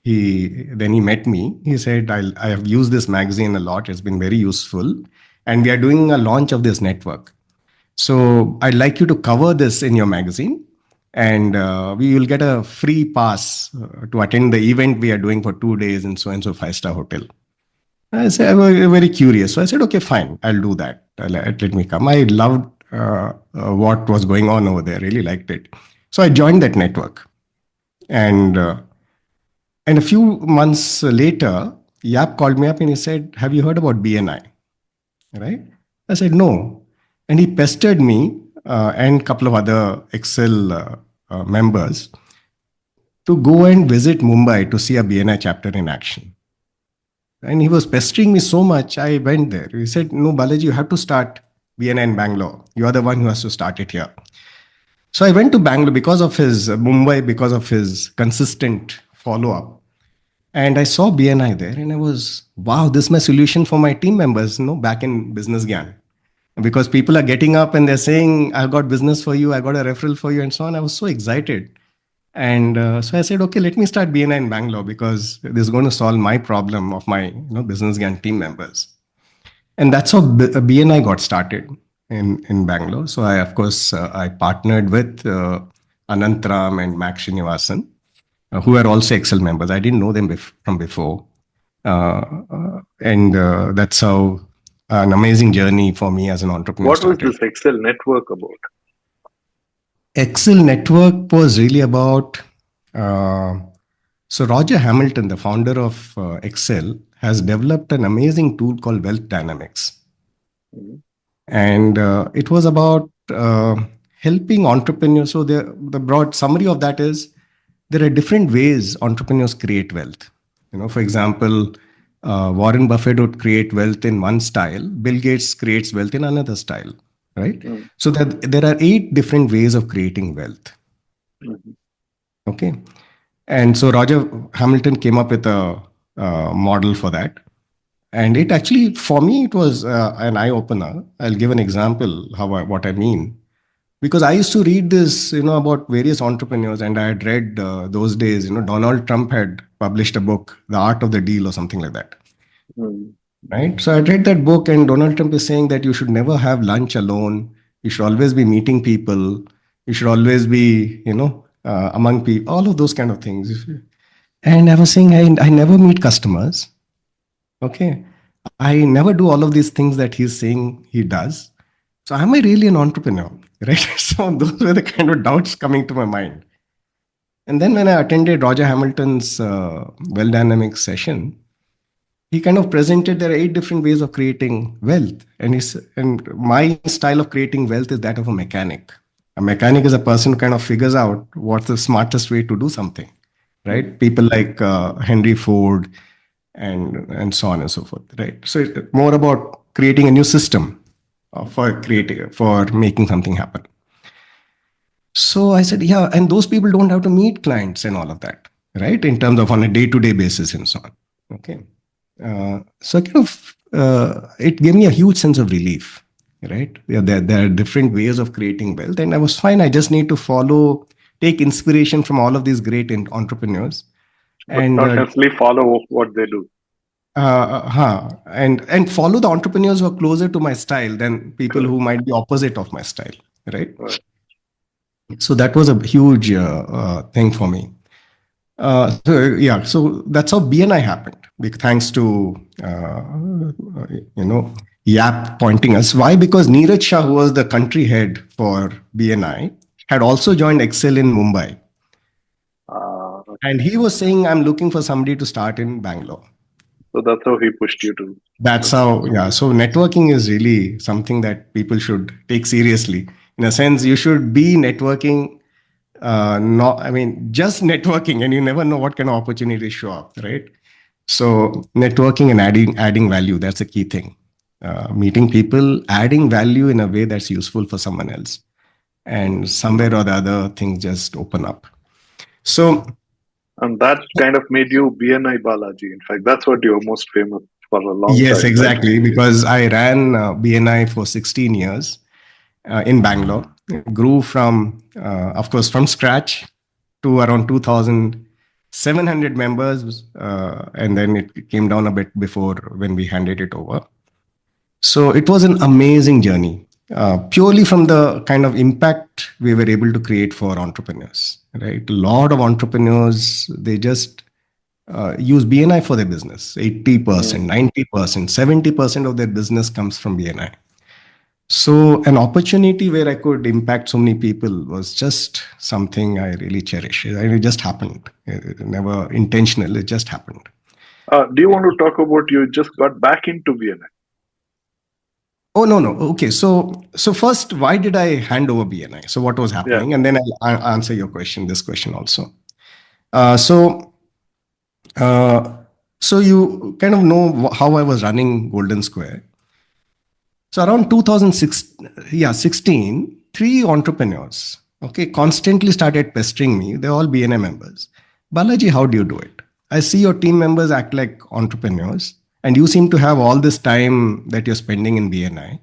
Speaker 2: He met me. He said, I have used this magazine a lot. It's been very useful, and we are doing a launch of this network. So I'd like you to cover this in your magazine, and we will get a free pass to attend the event we are doing for 2 days in so and so five-star hotel. I was very curious. So I said, okay, fine, I'll do that. Let me come. I loved what was going on over there. Really liked it. So I joined that network. And a few months later, Yap called me up and he said, have you heard about BNI? Right? I said, no. And he pestered me and a couple of other Excel members to go and visit Mumbai to see a BNI chapter in action. And he was pestering me so much, I went there. He said, "No, Balaji, you have to start BNI in Bangalore. You are the one who has to start it here." So I went to Bangalore because of his Mumbai, because of his consistent follow up. And I saw BNI there and I was, wow, this is my solution for my team members, back in Business Gyan. Because people are getting up and they're saying, I've got business for you, I got a referral for you, and so on. I was so excited. And so I said, okay, let me start BNI in Bangalore because this is going to solve my problem of my Business Gyan team members. And that's how BNI got started in Bangalore. So I, of course, I partnered with Anantram and Max Srinivasan, who are also Excel members. I didn't know them from before. And that's how an amazing journey for me as an entrepreneur
Speaker 1: What was
Speaker 2: started.
Speaker 1: this Excel network about?
Speaker 2: Excel network was really about. So Roger Hamilton, the founder of Excel, has developed an amazing tool called Wealth Dynamics.
Speaker 1: Mm-hmm.
Speaker 2: And it was about helping entrepreneurs. So the broad summary of that is there are different ways entrepreneurs create wealth. For example, Warren Buffett would create wealth in one style. Bill Gates creates wealth in another style, right?
Speaker 1: Mm-hmm.
Speaker 2: So that there are 8 different ways of creating wealth.
Speaker 1: Mm-hmm.
Speaker 2: Okay. And so Roger Hamilton came up with a model for that. And it actually, for me, it was an eye opener. I'll give an example what I mean. Because I used to read this, about various entrepreneurs, and I had read those days, Donald Trump had published a book, The Art of the Deal, or something like that.
Speaker 1: Mm-hmm.
Speaker 2: Right. So I read that book, and Donald Trump is saying that you should never have lunch alone. You should always be meeting people. You should always be, among people, all of those kind of things. And I was saying, I never meet customers. Okay. I never do all of these things that he's saying he does. So am I really an entrepreneur? Right. So those were the kind of doubts coming to my mind. And then when I attended Roger Hamilton's Well Dynamics session, he kind of presented there are 8 different ways of creating wealth. And my style of creating wealth is that of a mechanic. A mechanic is a person who kind of figures out what's the smartest way to do something, right? People like Henry Ford and so on and so forth, right? So it's more about creating a new system for making something happen. So I said, yeah, and those people don't have to meet clients and all of that, right? In terms of on a day-to-day basis and so on. Okay. So kind of it gave me a huge sense of relief, right? Yeah, there are different ways of creating wealth, and I was fine. I just need to take inspiration from all of these great entrepreneurs,
Speaker 1: But
Speaker 2: and
Speaker 1: not necessarily follow what they do.
Speaker 2: and follow the entrepreneurs who are closer to my style than people who might be opposite of my style, right?
Speaker 1: Right.
Speaker 2: So that was a huge thing for me. So that's how BNI happened. Thanks to Yap pointing us. Why? Because Neeraj Shah, who was the country head for BNI, had also joined Excel in Mumbai,
Speaker 1: Okay.
Speaker 2: and he was saying, "I'm looking for somebody to start in Bangalore."
Speaker 1: So that's how he pushed you to.
Speaker 2: That's how, yeah. So networking is really something that people should take seriously. In a sense, you should be networking. Just networking, and you never know what kind of opportunities show up, right? So networking and adding value, that's a key thing. Meeting people, adding value in a way that's useful for someone else, and somewhere or the other things just open up. So
Speaker 1: And that kind of made you BNI Balaji. In fact, that's what you're most famous for a long
Speaker 2: yes,
Speaker 1: time, right?
Speaker 2: exactly, because I ran BNI for 16 years in Bangalore, grew from, of course, from scratch to around 2,700 members, and then it came down a bit before when we handed it over. So it was an amazing journey, purely from the kind of impact we were able to create for entrepreneurs. Right, a lot of entrepreneurs, they just use BNI for their business. 80%, 90%, 70% of their business comes from BNI. So an opportunity where I could impact so many people was just something I really cherish. It just happened. Never intentional. It just happened.
Speaker 1: Do you want to talk about you just got back into BNI?
Speaker 2: Oh, no. Okay. So first, why did I hand over BNI? So what was
Speaker 1: Yeah.
Speaker 2: happening? And then I'll answer this question also. Uh, so, uh, so you kind of know how I was running Golden Square. So around 2006, yeah, 16, three entrepreneurs, okay, constantly started pestering me. They're all BNI members. Balaji, how do you do it? I see your team members act like entrepreneurs, and you seem to have all this time that you're spending in BNI.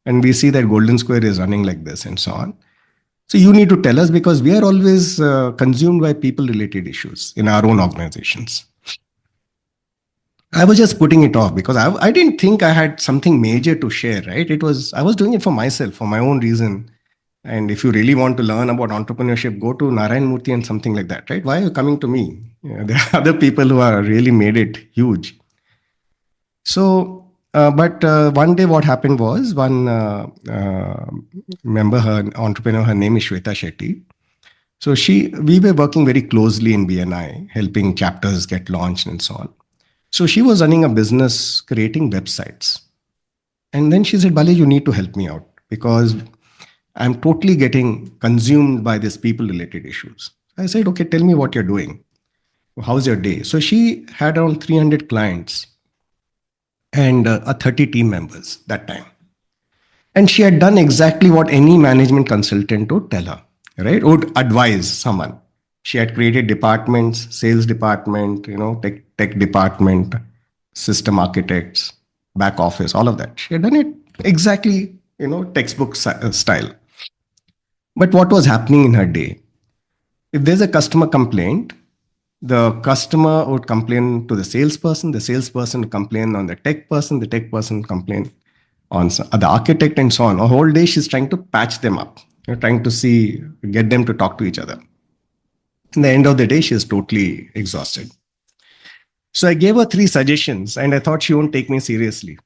Speaker 2: And we see that Golden Square is running like this and so on. So you need to tell us because we are always consumed by people related issues in our own organizations. I was just putting it off because I didn't think I had something major to share, right? I was doing it for myself, for my own reason. And if you really want to learn about entrepreneurship, go to Narayan Murthy and something like that, right? Why are you coming to me? There are other people who are really made it huge. So, but one day what happened was one member, her entrepreneur, her name is Shweta Shetty. So we were working very closely in BNI, helping chapters get launched and so on. So she was running a business creating websites. And then she said, Bali, you need to help me out because I'm totally getting consumed by these people related issues. I said, okay, tell me what you're doing. How's your day? So she had around 300 clients and 30 team members that time. And she had done exactly what any management consultant would tell her, right? Would advise someone. She had created departments, sales department, tech department, system architects, back office, all of that. She had done it exactly, textbook style. But what was happening in her day? If there's a customer complaint, the customer would complain to the salesperson would complain on the tech person would complain on the architect and so on. A whole day she's trying to patch them up, trying to get them to talk to each other. In the end of the day, she's totally exhausted. So I gave her 3 suggestions and I thought she won't take me seriously.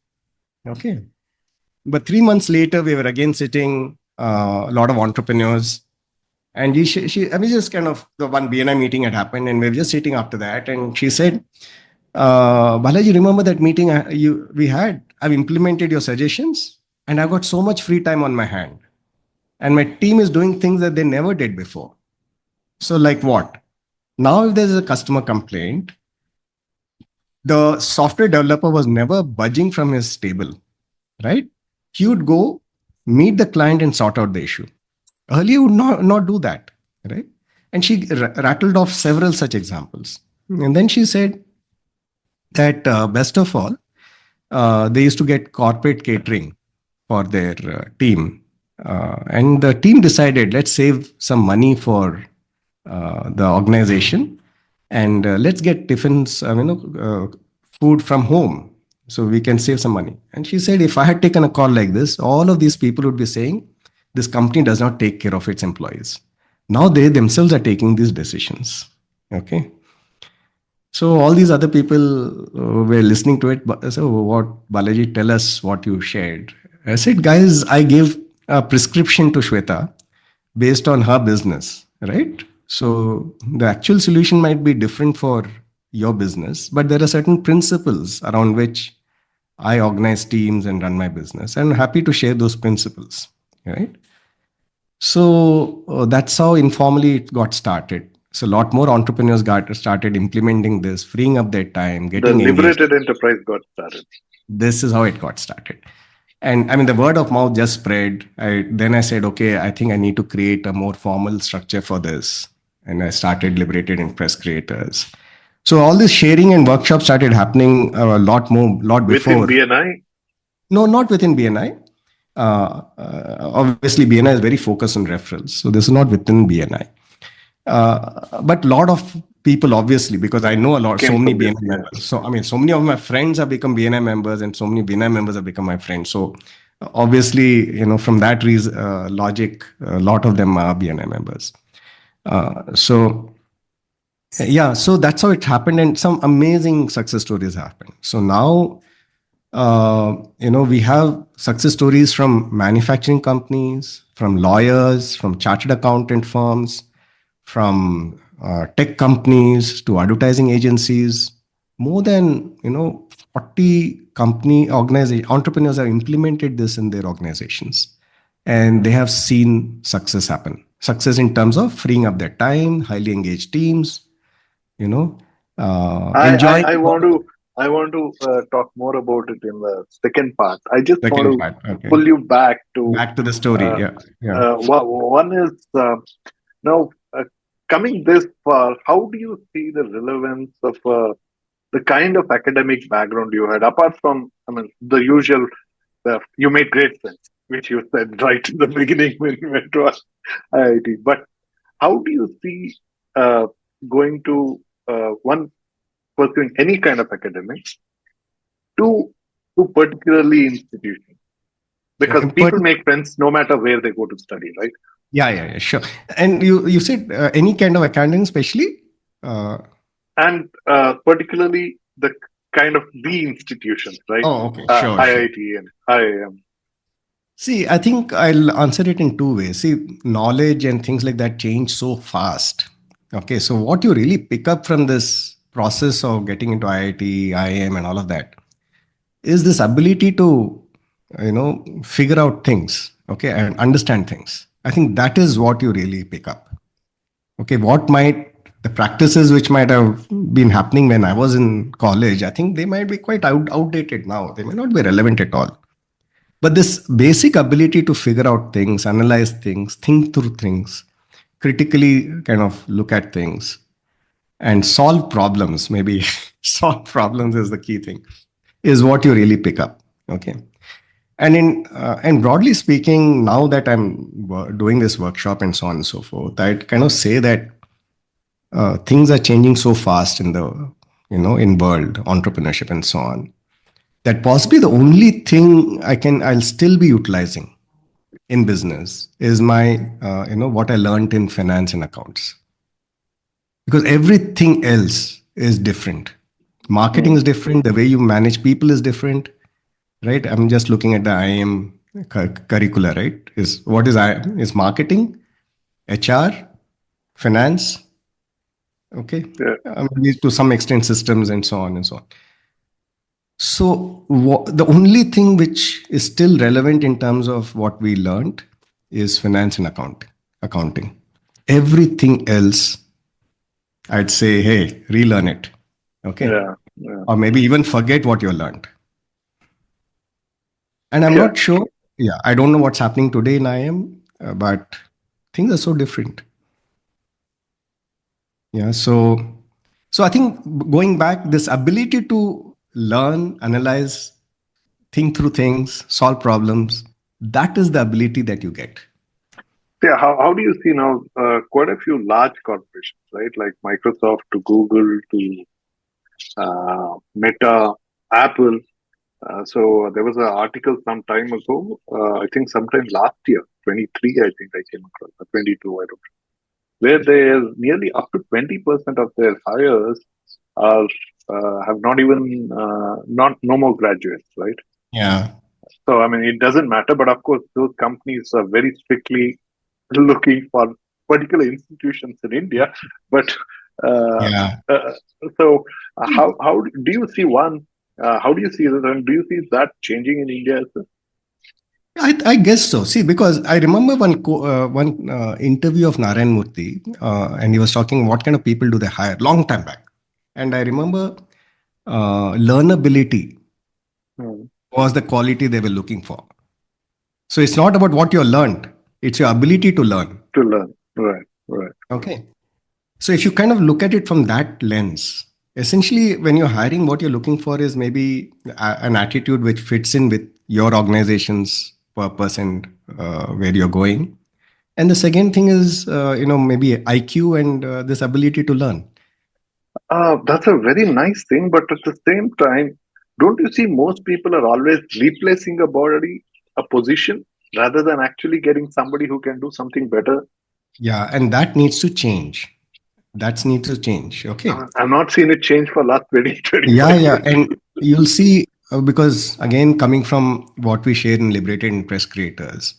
Speaker 2: Okay. But 3 months later, we were again sitting, a lot of entrepreneurs. And just kind of the one BNI meeting had happened and we were just sitting after that. And she said, Balaji, remember that meeting we had? I've implemented your suggestions and I've got so much free time on my hand. And my team is doing things that they never did before. So like what? Now, if there's a customer complaint, the software developer was never budging from his table, right? He would go meet the client and sort out the issue. Earlier, he would not do that, right? And she rattled off several such examples. And then she said that best of all, they used to get corporate catering for their team. And the team decided, let's save some money for the organization and let's get tiffins, food from home so we can save some money. And she said, if I had taken a call like this, all of these people would be saying, this company does not take care of its employees. Now they themselves are taking these decisions. Okay. So all these other people were listening to it. So what, Balaji, tell us what you shared. I said, guys, I gave a prescription to Shweta based on her business, right? So the actual solution might be different for your business, but there are certain principles around which I organize teams and run my business. I'm happy to share those principles, right? So that's how informally it got started. So a lot more entrepreneurs started implementing this, freeing up their time,
Speaker 1: The
Speaker 2: getting engaged.
Speaker 1: Liberated Enterprise got started.
Speaker 2: This is how it got started. And I mean, the word of mouth just spread. Then I said, okay, I think I need to create a more formal structure for this. And I started Liberated Enterprise Creators. So all this sharing and workshops started happening a lot before.
Speaker 1: Within BNI?
Speaker 2: No, not within BNI. Obviously, BNI is very focused on referrals. So this is not within BNI. But a lot of people, obviously, because I know so many BNI members. So, I mean, so many of my friends have become BNI members and so many BNI members have become my friends. So, obviously, from that reason, logic, a lot of them are BNI members. So that's how it happened. And some amazing success stories happened. So now, we have success stories from manufacturing companies, from lawyers, from chartered accountant firms, from tech companies to advertising agencies. More than 40 entrepreneurs have implemented this in their organizations, and they have seen success happen. Success in terms of freeing up their time, highly engaged teams, you know,
Speaker 1: I, I,
Speaker 2: enjoying
Speaker 1: I want
Speaker 2: work.
Speaker 1: to I want to talk more about it in the second part. I just want
Speaker 2: Second part.
Speaker 1: to
Speaker 2: Okay.
Speaker 1: pull you back to
Speaker 2: Back to the story.
Speaker 1: uh,
Speaker 2: Yeah. Yeah.
Speaker 1: one is now coming this far. How do you see the relevance of the kind of academic background you had, apart from, I mean, the usual? You made great sense, which you said right in the beginning when you went to IIT. But how do you see uh, going to one pursuing any kind of academics to particularly institutions?
Speaker 2: Yeah.
Speaker 1: Because people make friends no matter where they go to study, right?
Speaker 2: Yeah, yeah, yeah, sure. And you said any kind of accounting, especially. Uh,
Speaker 1: And particularly the kind of the institutions, right?
Speaker 2: oh, okay, sure, sure.
Speaker 1: IIT and IIM.
Speaker 2: See, I think I'll answer it in two ways. See, knowledge and things like that change so fast. Okay, so what you really pick up from this process of getting into IIT, IIM, and all of that is this ability to, figure out things, okay, and understand things. I think that is what you really pick up. Okay, what might the practices which might have been happening when I was in college, I think they might be quite outdated now. They may not be relevant at all. But this basic ability to figure out things, analyze things, think through things, critically kind of look at things and solve problems, maybe solve problems is the key thing, is what you really pick up. Okay. And broadly speaking, now that I'm doing this workshop and so on and so forth, I'd kind of say that things are changing so fast in the in world entrepreneurship and so on, that possibly the only thing I'll still be utilizing in business is my what I learned in finance and accounts, because everything else is different. Marketing is
Speaker 1: Mm.
Speaker 2: different, the way you manage people is different, right? I'm just looking at the IIM curricula, right? Is what is I is marketing, HR, finance, okay,
Speaker 1: Yeah,
Speaker 2: maybe to some extent systems and so on and so on. So the only thing which is still relevant in terms of what we learned is finance and accounting. Everything else, I'd say, hey, relearn it, okay,
Speaker 1: yeah, yeah,
Speaker 2: or maybe even forget what you learned. And I'm
Speaker 1: yeah.
Speaker 2: not sure. Yeah, I don't know what's happening today in IIM, but things are so different. Yeah, so I think going back, this ability to learn, analyze, think through things, solve problems, that is the ability that you get.
Speaker 1: Yeah, how do you see now quite a few large corporations, right? Like Microsoft to Google to Meta, Apple. So there was an article some time ago, I think sometime last year, 23, I think I came across, or 22, I don't know, where there's nearly up to 20% of their hires are have not even not no more graduates, right?
Speaker 2: Yeah,
Speaker 1: So I mean, it doesn't matter, but of course, those companies are very strictly looking for particular institutions in India. But uh,
Speaker 2: yeah.
Speaker 1: uh, so, how do you see one? How do you see that? And do you see that changing in India as well?
Speaker 2: I guess so. See, because I remember one interview of Narayan Murthy, and he was talking what kind of people do they hire long time back, and I remember learnability
Speaker 1: Hmm.
Speaker 2: was the quality they were looking for. So it's not about what you learned; it's your ability to learn.
Speaker 1: To learn, right, right.
Speaker 2: Okay. So if you kind of look at it from that lens, essentially when you're hiring, what you're looking for is maybe an attitude which fits in with your organization's purpose and where you're going. And the second thing is, maybe IQ and this ability to learn.
Speaker 1: That's a very nice thing, but at the same time, don't you see most people are always replacing a position, rather than actually getting somebody who can do something better?
Speaker 2: Yeah, and that needs to change. That needs to change. Okay.
Speaker 1: I've not seen it change for last 20,
Speaker 2: Yeah,
Speaker 1: 25
Speaker 2: yeah.
Speaker 1: years.
Speaker 2: And you'll see, because again, coming from what we share in Liberated Enterprise Creators,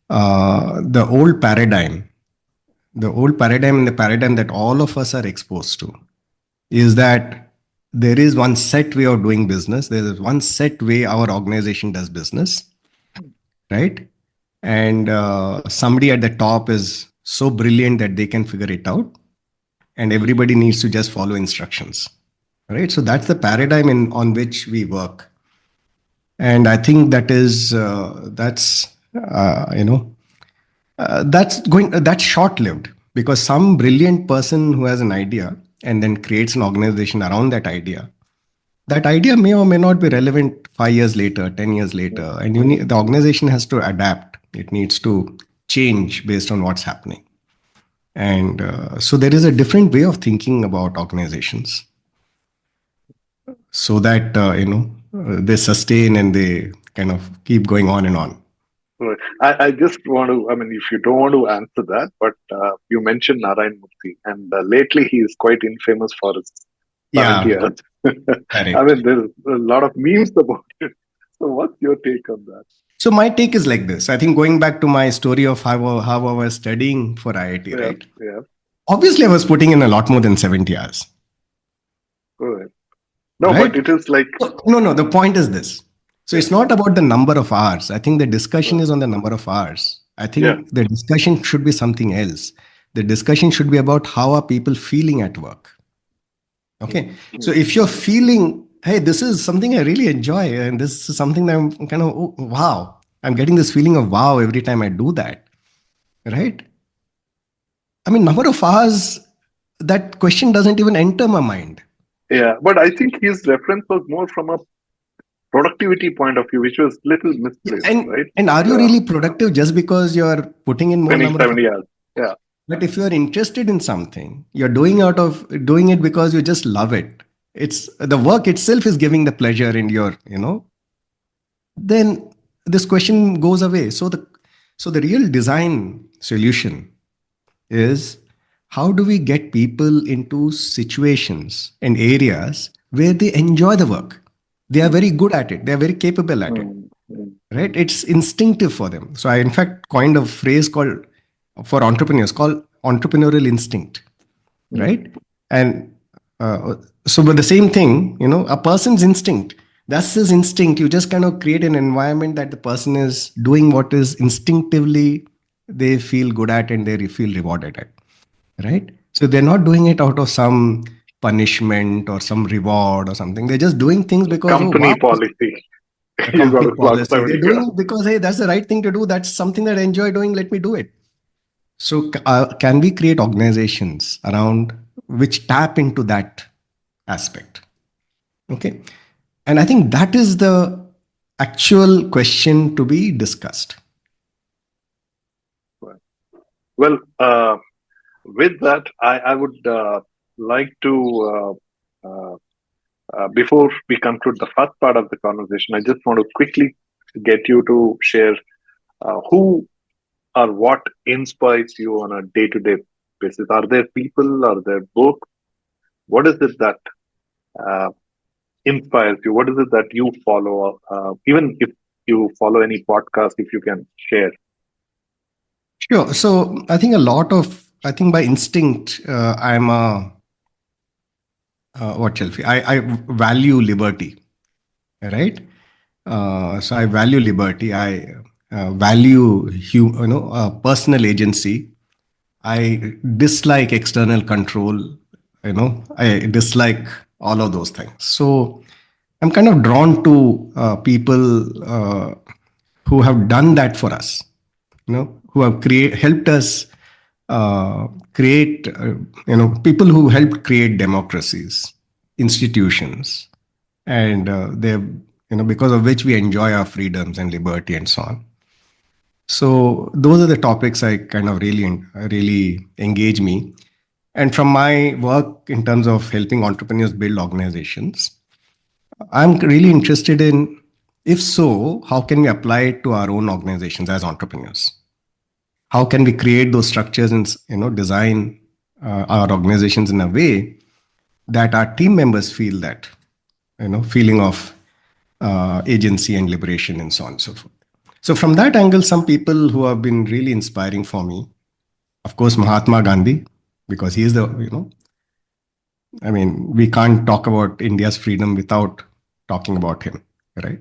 Speaker 2: the old paradigm, and the paradigm that all of us are exposed to is that there is one set way of doing business. There is one set way our organization does business, right? And somebody at the top is so brilliant that they can figure it out. and everybody needs to just follow instructions, right? So that's the paradigm on which we work. And I think that's short lived, because some brilliant person who has an idea and then creates an organization around that idea may or may not be relevant 5 years later, 10 years later. And the organization has to adapt. It needs to change based on what's happening. And so there is a different way of thinking about organizations, so that, they sustain and they kind of keep going on and on.
Speaker 1: Right. I just want to, I mean, if you don't want to answer that, but you mentioned Narayan Murthy, and lately he is quite infamous for his 70
Speaker 2: Yeah,
Speaker 1: years. I
Speaker 2: correct.
Speaker 1: mean, there's a lot of memes about it. So, what's your take on that?
Speaker 2: So my take is like this. I think going back to my story of how I was studying for IIT,
Speaker 1: Yeah,
Speaker 2: right?
Speaker 1: yeah.
Speaker 2: Obviously, I was putting in a lot more than 70 hours,
Speaker 1: Right. No, but
Speaker 2: right?
Speaker 1: it is like,
Speaker 2: No, no. The point is this. So
Speaker 1: yeah,
Speaker 2: it's not about the number of hours. I think the discussion
Speaker 1: right.
Speaker 2: is on the number of hours. I
Speaker 1: Yeah.
Speaker 2: think the discussion should be something else. The discussion should be about how are people feeling at work. Okay.
Speaker 1: Mm,
Speaker 2: So
Speaker 1: mm,
Speaker 2: if you're feeling, hey, this is something I really enjoy, and this is something that I'm kind of, oh, wow, I'm getting this feeling of wow every time I do that, right? I mean, number of hours, that question doesn't even enter my mind.
Speaker 1: yeah. But I think his reference was more from a productivity point of view, which was little
Speaker 2: Yeah,
Speaker 1: misplaced,
Speaker 2: and
Speaker 1: right?
Speaker 2: and are you
Speaker 1: Yeah.
Speaker 2: really productive just because you're putting in more
Speaker 1: Spending
Speaker 2: number of hours?
Speaker 1: 70 hours. Yeah.
Speaker 2: But if you're interested in something, you're doing it because you just love it. It's the work itself is giving the pleasure in your, then this question goes away. So the real design solution is, how do we get people into situations and areas where they enjoy the work? They are very
Speaker 1: Mm,
Speaker 2: good at it. They are very capable at it,
Speaker 1: mm, mm,
Speaker 2: right? It's instinctive for them. So I, in fact, coined a phrase called, for entrepreneurs, called entrepreneurial instinct,
Speaker 1: mm.
Speaker 2: right? And so, but the same thing, a person's instinct, that's his instinct. You just kind of create an environment that the person is doing what is instinctively they feel good at and they feel rewarded at, right? So they're not doing it out of some punishment or some reward or something. They're just doing things because, oh,
Speaker 1: Company
Speaker 2: wow,
Speaker 1: policy.
Speaker 2: a
Speaker 1: You got
Speaker 2: company
Speaker 1: to clock
Speaker 2: policy. They're
Speaker 1: 70
Speaker 2: doing
Speaker 1: hours.
Speaker 2: it because, hey, that's the right thing to do. That's something that I enjoy doing. Let me do it. So, can we create organizations around which tap into that aspect? Okay. And I think that is the actual question to be discussed.
Speaker 1: Well, with that, I would like to, before we conclude the first part of the conversation, I just want to quickly get you to share who or what inspires you on a day to day basis. Are there people? Are there books? What is it that uh, inspires you? What is it that you follow? Even if you follow any podcast, if you can share.
Speaker 2: Sure. So, I think by instinct, I'm a, what shall I value liberty, right? So I value liberty. I value personal agency. I dislike external control. I dislike all of those things. So I'm kind of drawn to people who have done that for us. Who have helped us create. People who helped create democracies, institutions, and because of which we enjoy our freedoms and liberty and so on. So those are the topics I kind of really engage me. And from my work in terms of helping entrepreneurs build organizations, I'm really interested in, if so, how can we apply it to our own organizations as entrepreneurs? How can we create those structures and design our organizations in a way that our team members feel that feeling of agency and liberation and so on and so forth. So from that angle, some people who have been really inspiring for me, of course, Mahatma Gandhi, because he is the, I mean, we can't talk about India's freedom without talking about him, right?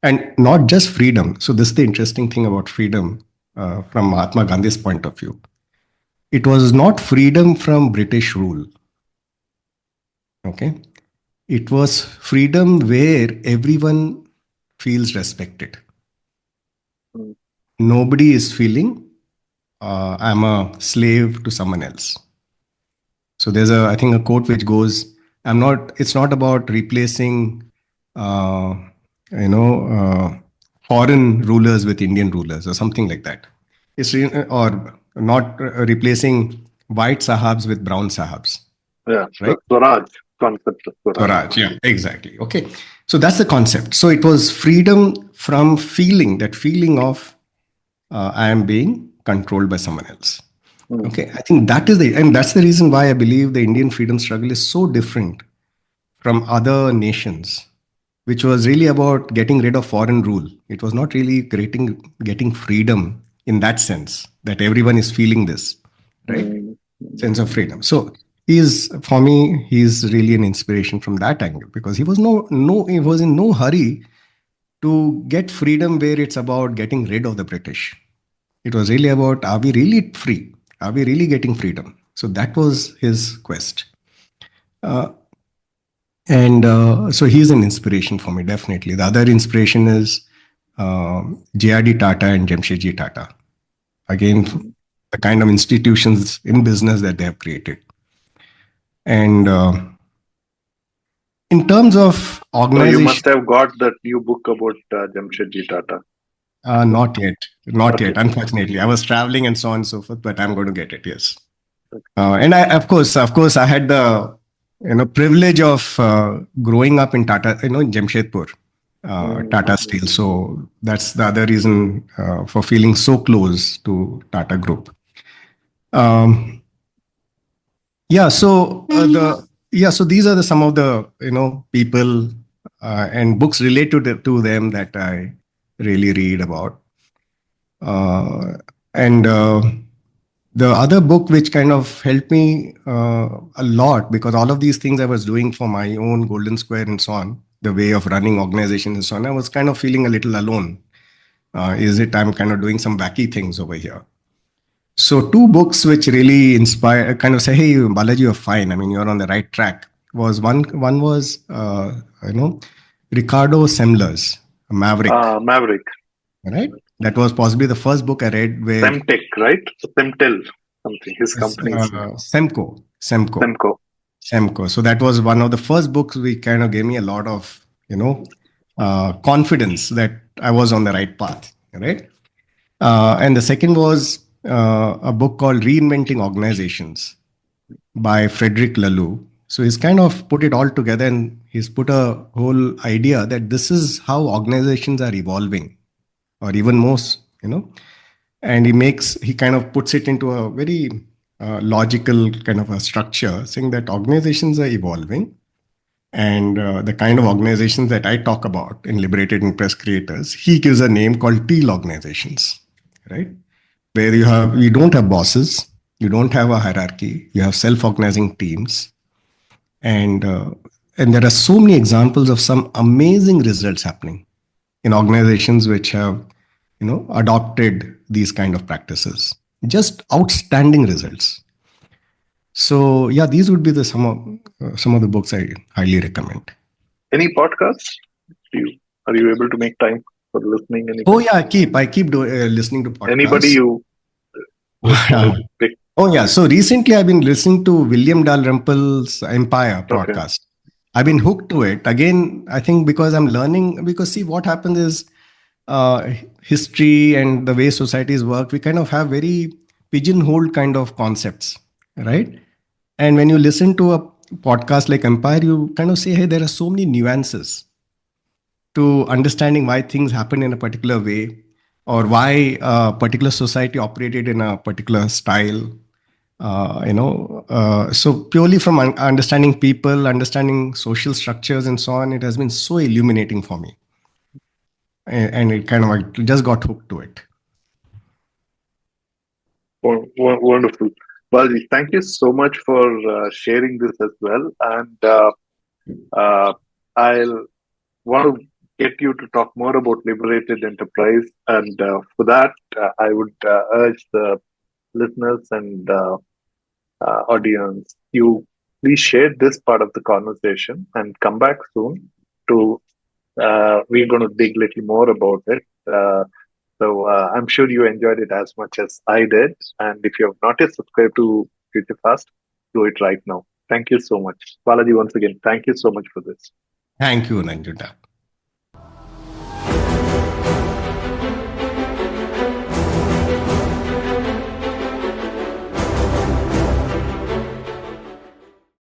Speaker 2: And not just freedom. So this is the interesting thing about freedom from Mahatma Gandhi's point of view. it was not freedom from British rule. Okay. It was freedom where everyone feels respected.
Speaker 1: Mm,
Speaker 2: Nobody is feeling I'm a slave to someone else. So there's I think, a quote which goes, it's not about replacing, uh, foreign rulers with Indian rulers or something like that. Or not replacing white sahabs with brown sahabs,
Speaker 1: yeah,
Speaker 2: right?
Speaker 1: Swaraj, concept of Swaraj.
Speaker 2: Swaraj, yeah, exactly. Okay. So that's the concept. So it was freedom from feeling, that feeling of I am being controlled by someone else.
Speaker 1: Mm,
Speaker 2: Okay. I think and that's the reason why I believe the Indian freedom struggle is so different from other nations, which was really about getting rid of foreign rule. It was not really getting freedom in that sense that everyone is feeling this, right?
Speaker 1: mm,
Speaker 2: Sense of
Speaker 1: mm,
Speaker 2: freedom. So for me, he's really an inspiration from that angle, because he was in no hurry to get freedom where it's about getting rid of the British. It was really about, are we really free? Are we really getting freedom? So that was his quest. Uh, and so he's an inspiration for me, definitely. The other inspiration is JRD Tata and Jamshedji Tata. Again,
Speaker 1: mm.
Speaker 2: the kind of institutions in business that they have created. And in terms of
Speaker 1: So you
Speaker 2: organization,
Speaker 1: must have got that new book about Jamshedji Tata.
Speaker 2: not yet, not
Speaker 1: Okay.
Speaker 2: yet. Unfortunately, I was traveling and so on and so forth, but I'm going to get it. Yes, and I, of course, I had the privilege of growing up in Tata, in Jamshedpur,
Speaker 1: Mm,
Speaker 2: Tata Steel. So that's the other reason for feeling so close to Tata Group. Um, Yeah, so so these are some of the people and books related to them that I really read about. And the other book which kind of helped me a lot, because all of these things I was doing for my own Golden Square and so on, the way of running organizations and so on, I was kind of feeling a little alone. Is it I'm kind of doing some wacky things over here? So two books which really inspire, kind of say, "Hey, Balaji, you're fine. I mean, you're on the right track." Was one was you know Ricardo Semler's Maverick,
Speaker 1: Maverick.
Speaker 2: right? That was possibly the first book I read where
Speaker 1: Semtech, right? Semtel, something. His company's name.
Speaker 2: Semco,
Speaker 1: Semco.
Speaker 2: Semco. So that was one of the first books which kind of gave me a lot of confidence that I was on the right path, right? And the second was a book called Reinventing Organizations by Frederick Laloux. So he's kind of put it all together, and he's put a whole idea that this is how organizations are evolving, or even most, and he kind of puts it into a very logical kind of a structure, saying that organizations are evolving. And the kind of organizations that I talk about in Liberated Enterprise Creators, he gives a name called teal organizations, right? Where you don't have bosses, you don't have a hierarchy, you have self-organizing teams, and there are so many examples of some amazing results happening in organizations which have adopted these kind of practices. Just outstanding results. So yeah, these would be the some of the books I highly recommend.
Speaker 1: Any podcasts? Are you able to make time for listening
Speaker 2: Oh
Speaker 1: anything?
Speaker 2: yeah, I keep listening to
Speaker 1: Anybody
Speaker 2: podcasts.
Speaker 1: you would want to pick?
Speaker 2: Oh yeah. So recently I've been listening to William Dalrymple's Empire
Speaker 1: Okay.
Speaker 2: podcast. I've been hooked to it. Again, I think because I'm learning, because see what happens is history and the way societies work, we kind of have very pigeonholed kind of concepts, right? And when you listen to a podcast like Empire, you kind of say, hey, there are so many nuances to understanding why things happen in a particular way, or why a particular society operated in a particular style. So purely from understanding people, understanding social structures and so on, it has been so illuminating for me. And it kind of, I just got hooked to it.
Speaker 1: Wonderful. Balaji, thank you so much for sharing this as well. And uh, I'll want to get you to talk more about liberated enterprise. And for that, I would urge the listeners and audience, you please share this part of the conversation and come back soon to we're going to dig a little more about it. I'm sure you enjoyed it as much as I did. And if you have not yet subscribed to Future Fast, do it right now. Thank you so much. Balaji, once again, thank you so much for this.
Speaker 2: Thank you, Nanjuda.